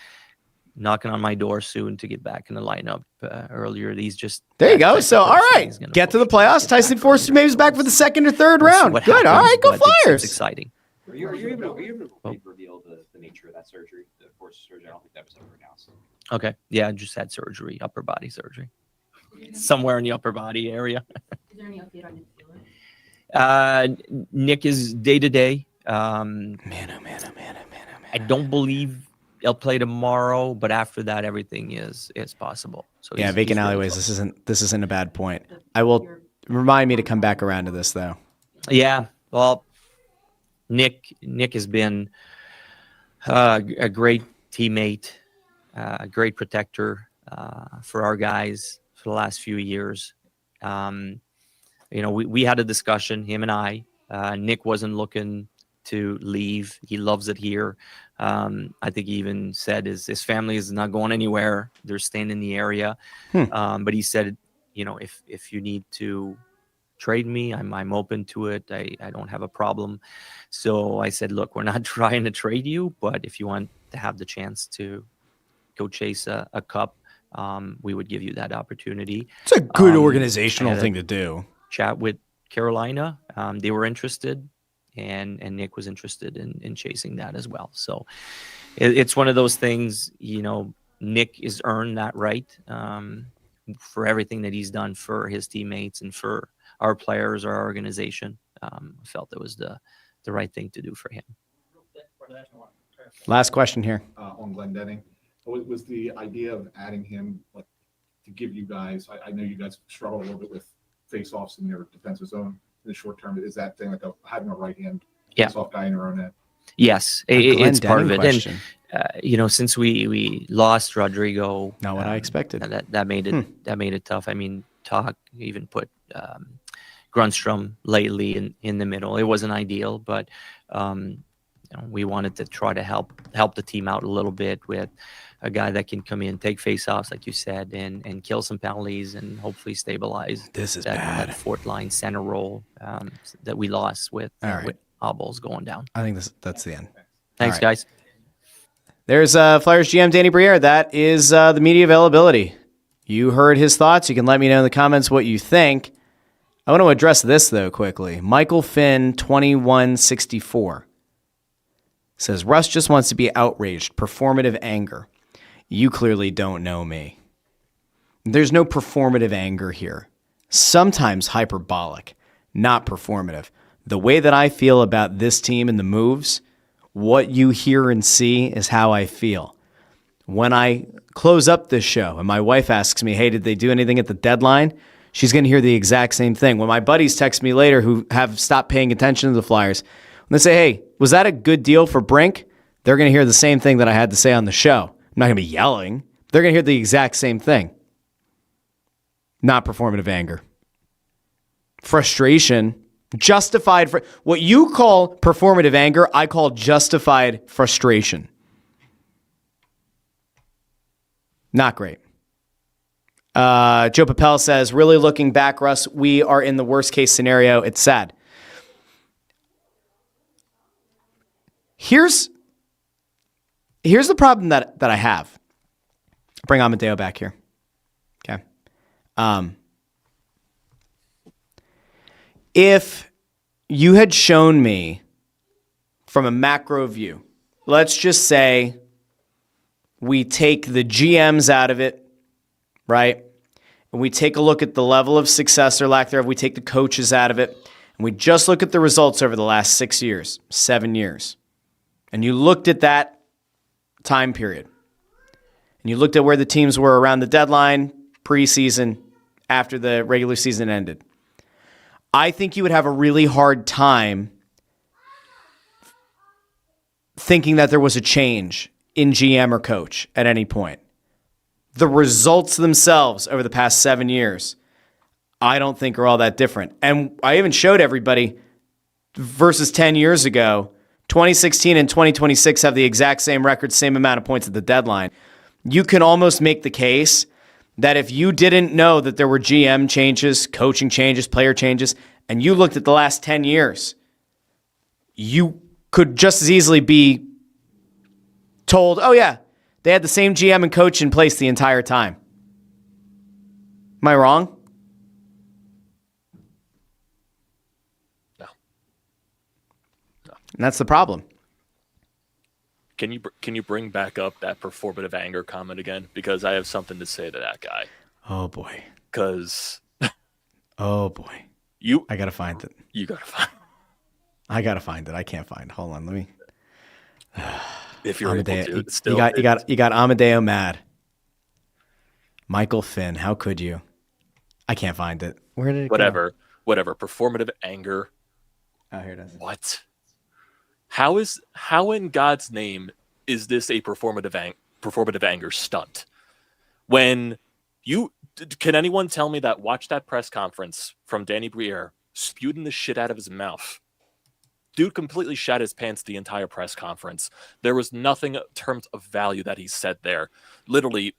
knocking on my door soon to get back in the lineup. Earlier, he's just There you that go. type So, of all person. right, He's gonna get to the push playoffs. get Tyson back Forster on maybe is the back for the second or third We'll see round. what Good. All happens, right, go but it's Flyers. exciting. Are you able to reveal the nature of that surgery, the force surgery? I don't think that was ever announced. Okay. Yeah, I just had surgery, upper body surgery, somewhere in the upper body area. Is there any update on Nic Deslauriers? Nick is day to day. Man, oh man, oh man, oh man, oh I man. don't believe he'll play tomorrow, but after that, everything is possible. So Yeah, he's vacant really alleyways. close. This isn't a bad point. I will remind me to come back around to this though. Yeah. Well, Nick has been a great teammate, a great protector for our guys for the last few years. We had a discussion, him and I. Nick wasn't looking to leave. He loves it here. I think he even said his family is not going anywhere. They're staying in the area. But he said, if you need to trade me, I'm open to it. I don't have a problem. So I said, look, we're not trying to trade you, but if you want to have the chance to go chase a cup, we would give you that opportunity. It's a good I organizational had a thing to do. Chat with Carolina. They were interested, and Nick was interested in chasing that as well. So it's one of those things, Nick has earned that right for everything that he's done for his teammates and for our players, our organization. I felt it was the right thing to do for him. Last question here. On Glendening, was the idea of adding him like to give you guys? I know you guys struggle a little bit with face-offs in your defensive zone in the short term. Is that thing like having a right-hand face-off guy in your own end? Yes, it's part of it. Question. And since we lost Rodrigo, Not what I expected. That made it tough. I mean, Talk even put Grunstrom lately in the middle. It wasn't ideal, but we wanted to try to help the team out a little bit with a guy that can come in, take face-offs, like you said, and kill some penalties and hopefully stabilize This is that bad. fourth line center role that we lost with Obels going down. I think that's the end. Thanks, All right. guys. There's Flyers GM Danny Briere. That is the media availability. You heard his thoughts. You can let me know in the comments what you think. I want to address this, though, quickly. Michael Finn, 2164, says, Russ just wants to be outraged. Performative anger. You clearly don't know me. There's no performative anger here. Sometimes hyperbolic, not performative. The way that I feel about this team and the moves, what you hear and see is how I feel. When I close up this show and my wife asks me, hey, did they do anything at the deadline? She's going to hear the exact same thing. When my buddies text me later who have stopped paying attention to the Flyers, when they say, hey, was that a good deal for Brink? They're going to hear the same thing that I had to say on the show. I'm not going to be yelling. They're going to hear the exact same thing. Not performative anger. Frustration. Justified. What you call performative anger, I call justified frustration. Not great. Joe Papel says, really looking back, Russ, we are in the worst case scenario. It's sad. Here's the problem that I have. Bring Amadeo back here. Okay. If you had shown me from a macro view, let's just say we take the GMs out of it, right? And we take a look at the level of success or lack thereof. We take the coaches out of it. And we just look at the results over the last 6 years, 7 years. And you looked at that time period. And you looked at where the teams were around the deadline, preseason, after the regular season ended. I think you would have a really hard time thinking that there was a change in GM or coach at any point. The results themselves over the past 7 years, I don't think are all that different. And I even showed everybody versus 10 years ago, 2016 and 2026 have the exact same record, same amount of points at the deadline. You can almost make the case that if you didn't know that there were GM changes, coaching changes, player changes, and you looked at the last 10 years, you could just as easily be told, oh yeah, They had the same GM and coach in place the entire time. Am I wrong? No. And that's the problem. Can you bring back up that performative anger comment again? Because I have something to say to that guy. Oh boy. Because oh boy. I gotta find it. You gotta find it. I gotta find it. I can't find it. Hold on, let me. If you're able to, still, you got Amadeo mad. Michael Finn, how could you? I can't find it. Where did it go? Whatever. Performative anger. Oh, here it is. What? How in God's name is this a performative anger stunt? When can anyone tell me that watch that press conference from Danny Briere spewing the shit out of his mouth? Dude completely shat his pants the entire press conference. There was nothing in terms of value that he said there. Literally,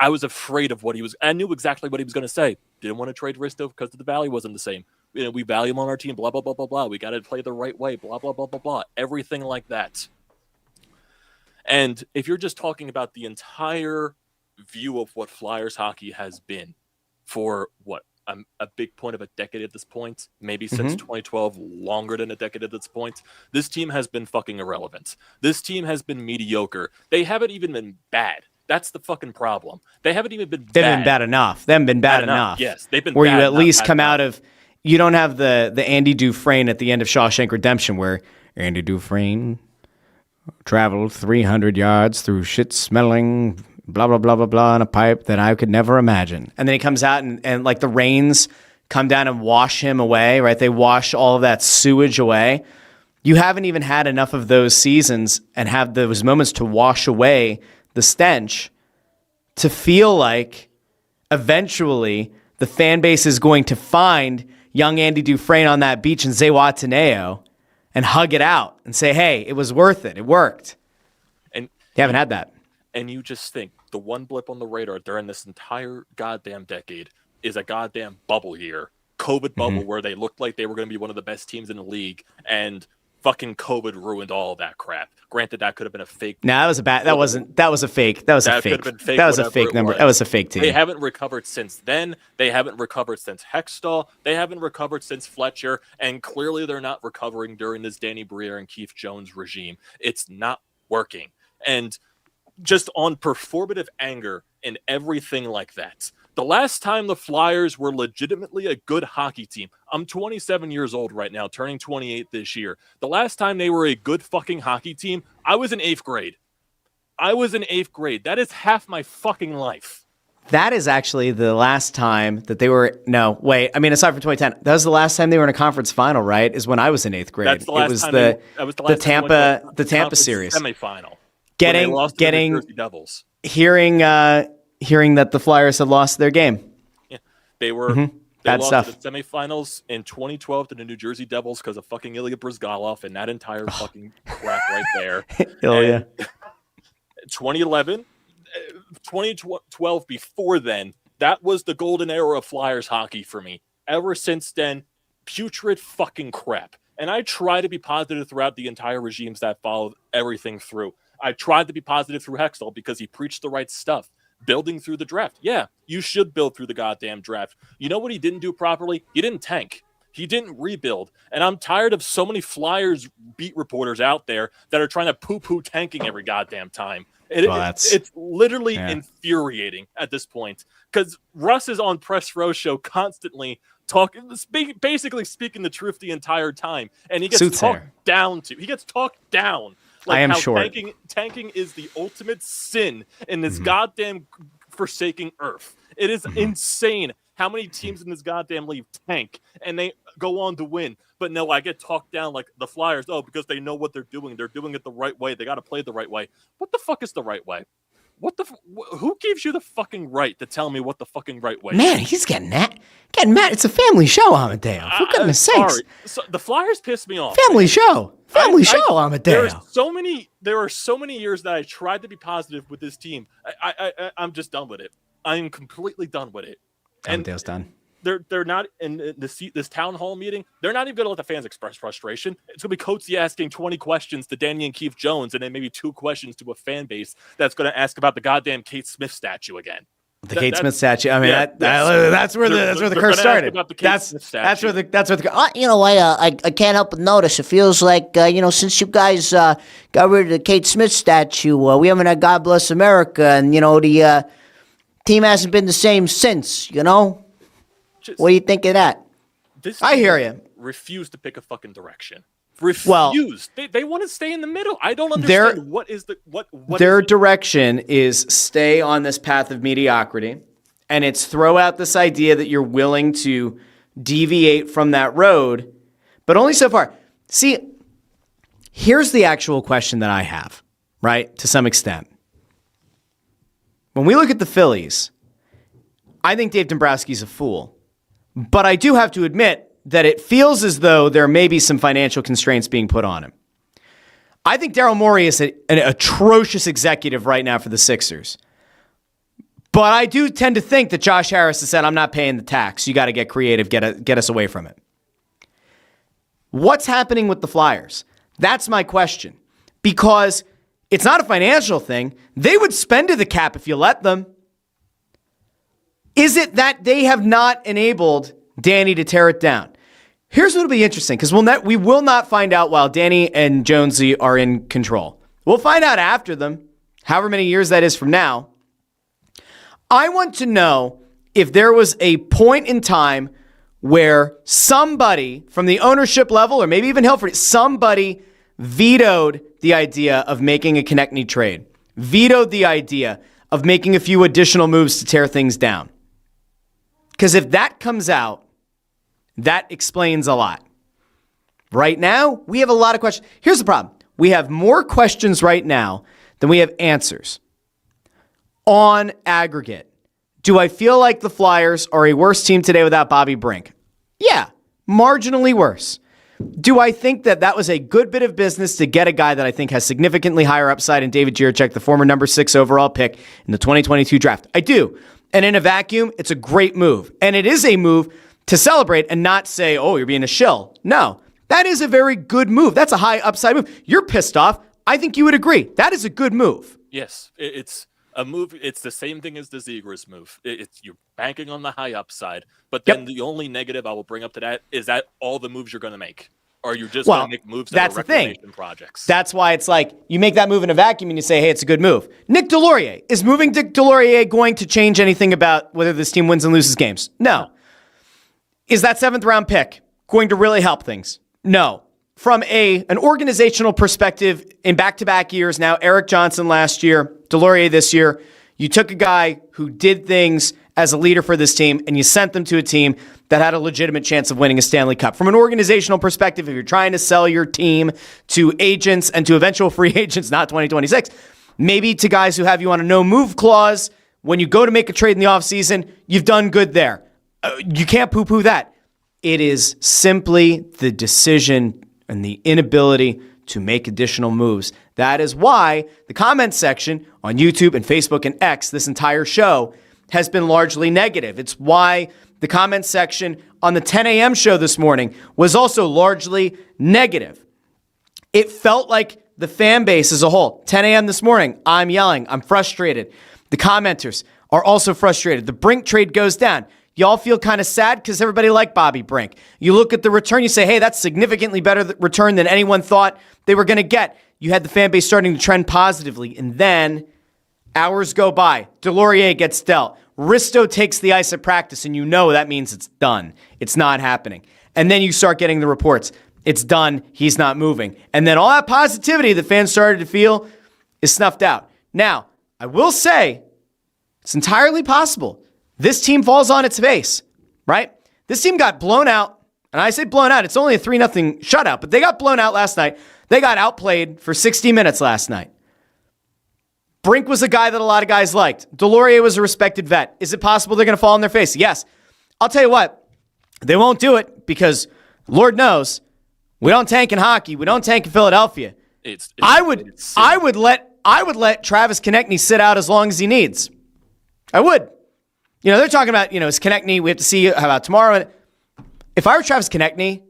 I was afraid of what he was. I knew exactly what he was going to say. Didn't want to trade Risto because the value wasn't the same. We value him on our team, blah, blah, blah, blah, blah. We got to play the right way, blah, blah, blah, blah, blah. Everything like that. And if you're just talking about the entire view of what Flyers hockey has been for a big point of a decade at this point, maybe since 2012, longer than a decade at this point, this team has been fucking irrelevant. This team has been mediocre. They haven't even been bad. That's the fucking problem. They haven't even been bad. They've been bad enough. They haven't been bad enough. Yes, they've been where bad you at enough, least bad come enough. out of. You don't have the Andy Dufresne at the end of Shawshank Redemption where Andy Dufresne traveled 300 yards through shit-smelling blah, blah, blah, blah, blah in a pipe that I could never imagine. And then he comes out and like the rains come down and wash him away, right? They wash all of that sewage away. You haven't even had enough of those seasons and have those moments to wash away the stench to feel like eventually the fan base is going to find young Andy Dufresne on that beach in Zihuatanejo and hug it out and say, hey, it was worth it. It worked. And you haven't had that. And you just think the one blip on the radar during this entire goddamn decade is a goddamn bubble year. COVID bubble where they looked like they were going to be one of the best teams in the league, and fucking COVID ruined all of that crap. Granted, that could have been a fake. No, that was a fake. That was a fake. That was a fake number. That was a fake team. They haven't recovered since then. They haven't recovered since Hextall. They haven't recovered since Fletcher. And clearly they're not recovering during this Danny Briere and Keith Jones regime. It's not working. And just on performative anger and everything like that. The last time the Flyers were legitimately a good hockey team, I'm 27 years old right now, turning 28 this year. The last time they were a good fucking hockey team, I was in 8th grade. That is half my fucking life. That is actually the last time that they were. No, wait. I mean, aside from 2010, that was the last time they were in a conference final, right? Is when I was in 8th grade. That's the last it was time the Tampa series semifinal. Getting Jersey Devils. Hearing that the Flyers had lost their game. Yeah, they were. They Bad lost stuff. to the semifinals in 2012 to the New Jersey Devils because of fucking Ilya Brizgalov and that entire fucking crap right there. Ilya. 2011, 2012 before then, that was the golden era of Flyers hockey for me. Ever since then, putrid fucking crap. And I try to be positive throughout the entire regimes that followed everything through. I tried to be positive through Hextall because he preached the right stuff. Building through the draft. Yeah, you should build through the goddamn draft. You know what he didn't do properly? He didn't tank. He didn't rebuild. And I'm tired of so many Flyers beat reporters out there that are trying to poo-poo tanking every goddamn time. It's literally infuriating at this point because Russ is on Press Row Show constantly basically speaking the truth the entire time. And he gets talked down to. He gets talked down. Like I am how sure tanking is the ultimate sin in this goddamn forsaking earth. It is insane how many teams in this goddamn league tank and they go on to win. But no, I get talked down like the Flyers, because they know what they're doing. They're doing it the right way. They got to play the right way. What the fuck is the right way? Who gives you the fucking right to tell me what the fucking right way is? Man, he's getting mad. It's a family show, Amadeo. For goodness sakes. So the Flyers piss me off. Family show, Amadeo. There are so many years that I tried to be positive with this team. I'm just done with it. I am completely done with it. Amadeo's done. they're not in this town hall meeting. They're not even going to let the fans express frustration. It's going to be Coatsy asking 20 questions to Danny and Keith Jones, and then maybe 2 questions to a fan base that's going to ask about the goddamn Kate Smith statue again. The Kate Smith statue. I mean, that's where the curse started. That's where the You know, I can't help but notice. It feels like since you guys got rid of the Kate Smith statue, we haven't had God Bless America, and the team hasn't been the same since. What do you think of that? I hear you. Refuse to pick a fucking direction. Refuse. They want to stay in the middle. I don't understand their direction is stay on this path of mediocrity, and it's throw out this idea that you're willing to deviate from that road, but only so far. See, here's the actual question that I have, right? To some extent. When we look at the Phillies, I think Dave Dombrowski's a fool, but I do have to admit that it feels as though there may be some financial constraints being put on him. I think Daryl Morey is an atrocious executive right now for the Sixers. But I do tend to think that Josh Harris has said, I'm not paying the tax. You got to get creative, get us away from it. What's happening with the Flyers? That's my question. Because it's not a financial thing. They would spend to the cap if you let them. Is it that they have not enabled Danny to tear it down? Here's what'll be interesting, because we will not find out while Danny and Jonesy are in control. We'll find out after them, however many years that is from now. I want to know if there was a point in time where somebody from the ownership level, or maybe even Hilford, somebody vetoed the idea of making a Konechny trade, vetoed the idea of making a few additional moves to tear things down. Because if that comes out, that explains a lot. Right now, we have a lot of questions. Here's the problem. We have more questions right now than we have answers. On aggregate, do I feel like the Flyers are a worse team today without Bobby Brink? Yeah, marginally worse. Do I think that was a good bit of business to get a guy that I think has significantly higher upside in David Jiricek, the former number 6 overall pick in the 2022 draft? I do. And in a vacuum, it's a great move. And it is a move to celebrate and not say, oh, you're being a shill. No, that is a very good move. That's a high upside move. You're pissed off. I think you would agree. That is a good move. Yes, it's a move. It's the same thing as the Zegras move. You're banking on the high upside. But then the only negative I will bring up to that is that all the moves you're going to make. Or you're just going to make moves that are reclamation projects. That's why it's like you make that move in a vacuum and you say, hey, it's a good move. Nic Deslauriers. Is moving Nic Deslauriers going to change anything about whether this team wins and loses games? No. Is that 7th round pick going to really help things? No. From an organizational perspective, in back-to-back years now, Eric Johnson last year, Deslauriers this year, you took a guy who did things as a leader for this team and you sent them to a team that had a legitimate chance of winning a Stanley Cup. From an organizational perspective, if you're trying to sell your team to agents and to eventual free agents, not 2026, maybe to guys who have you on a no-move clause, when you go to make a trade in the offseason, you've done good there. You can't poo-poo that. It is simply the decision and the inability to make additional moves. That is why the comment section on YouTube and Facebook and X this entire show has been largely negative. It's why the comment section on the 10 a.m. show this morning was also largely negative. It felt like the fan base as a whole, 10 a.m. this morning, I'm yelling, I'm frustrated. The commenters are also frustrated. The Brink trade goes down. Y'all feel kind of sad because everybody liked Bobby Brink. You look at the return, you say, hey, that's significantly better return than anyone thought they were going to get. You had the fan base starting to trend positively. And then hours go by. Deslauriers gets dealt. Risto takes the ice at practice, and you know that means it's done. It's not happening. And then you start getting the reports. It's done. He's not moving. And then all that positivity the fans started to feel is snuffed out. Now, I will say it's entirely possible this team falls on its face, right? This team got blown out. And I say blown out, it's only a 3-0 shutout, but they got blown out last night. They got outplayed for 60 minutes last night. Brink was a guy that a lot of guys liked. Deslauriers was a respected vet. Is it possible they're going to fall on their face? Yes. I'll tell you what, they won't do it because Lord knows we don't tank in hockey. We don't tank in Philadelphia. I would let Travis Konechny sit out as long as he needs. I would. they're talking about, is Konechny, we have to see how about tomorrow. If I were Travis Konechny,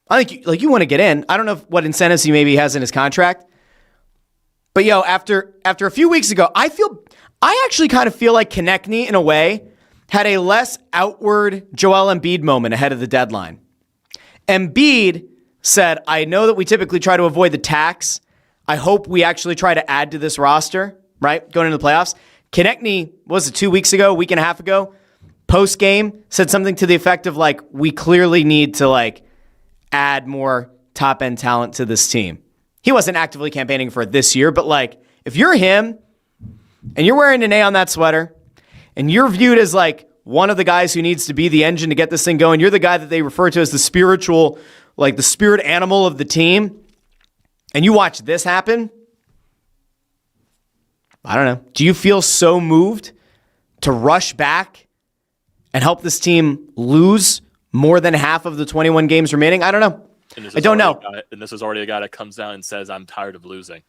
I think you want to get in. I don't know what incentives he maybe has in his contract. But after a few weeks ago, I actually kind of feel like Konechny, in a way, had a less outward Joel Embiid moment ahead of the deadline. Embiid said, I know that we typically try to avoid the tax. I hope we actually try to add to this roster, right? Going into the playoffs. Konechny, was it 2 weeks ago, a week and a half ago, post-game, said something to the effect of we clearly need to add more top-end talent to this team. He wasn't actively campaigning for it this year, but if you're him and you're wearing an A on that sweater and you're viewed as one of the guys who needs to be the engine to get this thing going, you're the guy that they refer to as the spiritual, the spirit animal of the team, and you watch this happen, I don't know. Do you feel so moved to rush back and help this team lose more than half of the 21 games remaining? I don't know. I don't know. And this is already a guy that comes down and says, I'm tired of losing.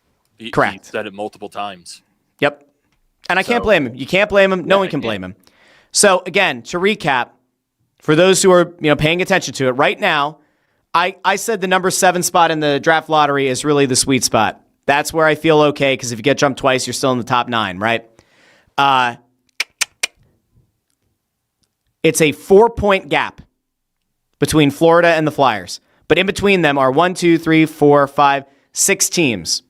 Correct. He said it multiple times. Yep. And I can't blame him. You can't blame him. No one can blame him. So, again, to recap, for those who are paying attention to it, right now, I said the number 7 spot in the draft lottery is really the sweet spot. That's where I feel okay, because if you get jumped twice, you're still in the top 9, right? It's a 4-point gap between Florida and the Flyers. But in between them are 1, 2, 3, 4, 5, 6 teams.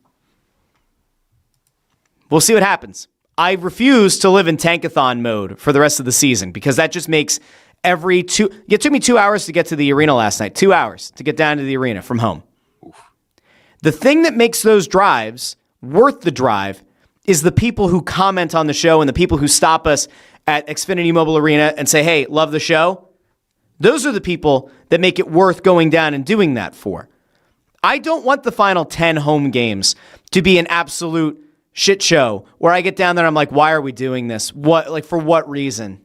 We'll see what happens. I refuse to live in tankathon mode for the rest of the season, because that just makes it took me 2 hours to get to the arena last night. 2 hours to get down to the arena from home. Oof. The thing that makes those drives worth the drive is the people who comment on the show and the people who stop us at Xfinity Mobile Arena and say, hey, love the show. Those are the people that make it worth going down and doing that for. I don't want the final 10 home games to be an absolute shit show where I get down there and I'm like, why are we doing this? For what reason?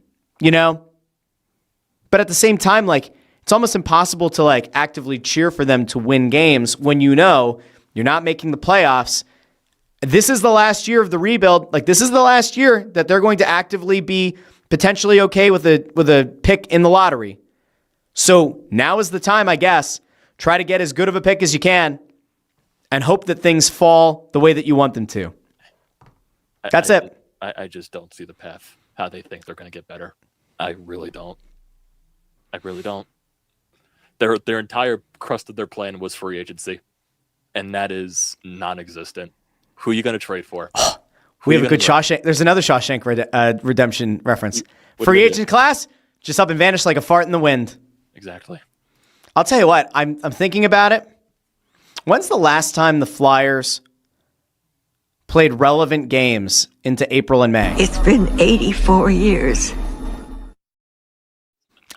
But at the same time, it's almost impossible to actively cheer for them to win games when you're not making the playoffs. This is the last year of the rebuild. This is the last year that they're going to actively be potentially okay with a pick in the lottery. So now is the time, I guess. Try to get as good of a pick as you can and hope that things fall the way that you want them to. That's it. I just don't see the path, how they think they're going to get better. I really don't. Their entire crust of their plan was free agency, and that is non-existent. Who are you going to trade for? We have a good Shawshank. There's another Shawshank Redemption reference. Free agent class, just up and vanished like a fart in the wind. Exactly. I'll tell you what, I'm thinking about it. When's the last time the Flyers played relevant games into April and May? It's been 84 years.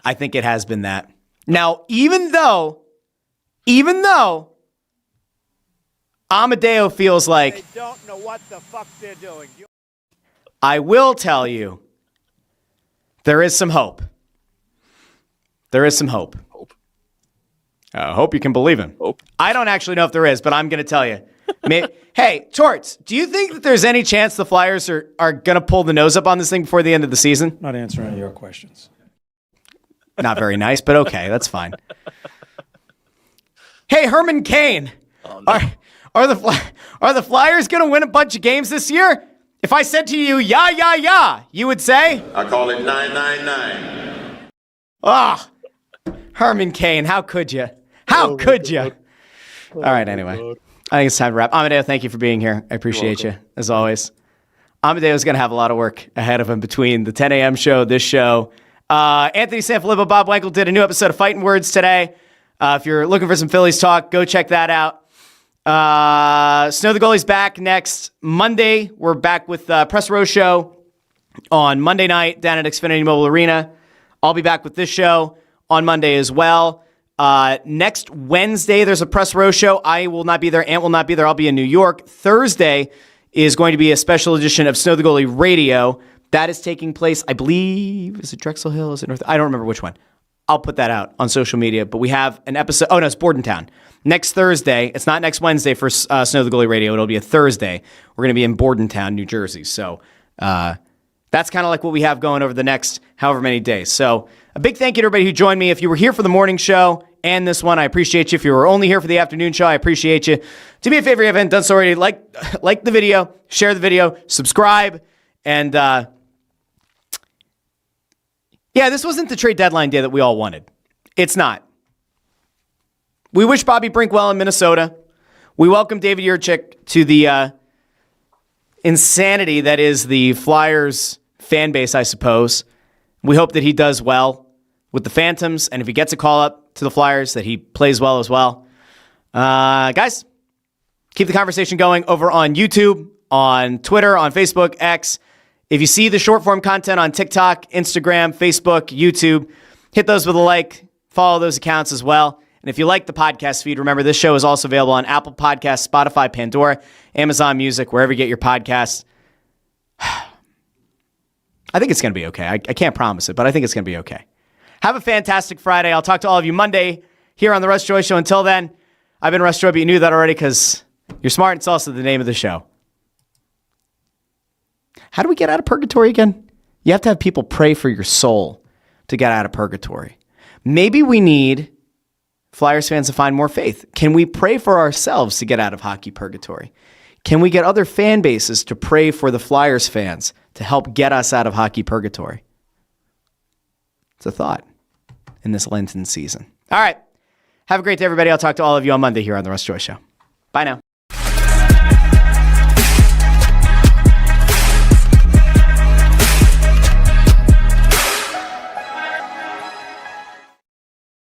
I think it has been that. Now, even though Amadeo feels like they don't know what the fuck they're doing, I will tell you, there is some hope. There is some hope. Hope you can believe in. Hope. I don't actually know if there is, but I'm going to tell you. Hey, Torts, do you think that there's any chance the Flyers are going to pull the nose up on this thing before the end of the season? Not answering your questions. Not very nice, but okay, that's fine. Hey, Herman Cain, Oh, no. are the Flyers going to win a bunch of games this year? If I said to you, yeah, you would say? I call it 999. Ah, Herman Cain, how could you? How could you? All right, anyway. I think it's time to wrap. Amadeo, thank you for being here. I appreciate you, as always. Amadeo's going to have a lot of work ahead of him between the 10 a.m. show, this show. Anthony Sanfilippo, Bob Wenkel did a new episode of Phightin Words today. If you're looking for some Phillies talk, go check that out. Snow the Goalie's back next Monday. We're back with Press Row Show on Monday night down at Xfinity Mobile Arena. I'll be back with this show on Monday as well. Next Wednesday, there's a Press Row Show. I will not be there. Ant will not be there. I'll be in New York. Thursday is going to be a special edition of Snow the Goalie Radio. That is taking place, I believe, is it Drexel Hill? Is it North? I don't remember which one. I'll put that out on social media. But we have an episode. Oh, no, it's Bordentown. Next Thursday. It's not next Wednesday for Snow the Goalie Radio. It'll be a Thursday. We're going to be in Bordentown, New Jersey. So That's kind of like what we have going over the next however many days. So a big thank you to everybody who joined me. If you were here for the morning show and this one, I appreciate you. If you were only here for the afternoon show, I appreciate you. Do me a favor if you haven't done so already, like the video, share the video, subscribe, and yeah, this wasn't the trade deadline day that we all wanted. It's not. We wish Bobby Brink well in Minnesota. We welcome David Jiricek to the insanity that is the Flyers fan base, I suppose. We hope that he does well with the Phantoms, and if he gets a call up to the Flyers, that he plays well as well. Guys, keep the conversation going over on YouTube, on Twitter, on Facebook, X. If you see the short form content on TikTok, Instagram, Facebook, YouTube, hit those with a like, follow those accounts as well. And if you like the podcast feed, remember this show is also available on Apple Podcasts, Spotify, Pandora, Amazon Music, wherever you get your podcasts. I think it's going to be okay. I can't promise it, but I think it's going to be okay. Have a fantastic Friday. I'll talk to all of you Monday here on the Russ Joy Show. Until then, I've been Russ Joy, but you knew that already because you're smart. It's also the name of the show. How do we get out of purgatory again? You have to have people pray for your soul to get out of purgatory. Maybe we need Flyers fans to find more faith. Can we pray for ourselves to get out of hockey purgatory? Can we get other fan bases to pray for the Flyers fans to help get us out of hockey purgatory? It's a thought in this Lenten season. All right. Have a great day, everybody. I'll talk to all of you on Monday here on The Russ Joy Show. Bye now.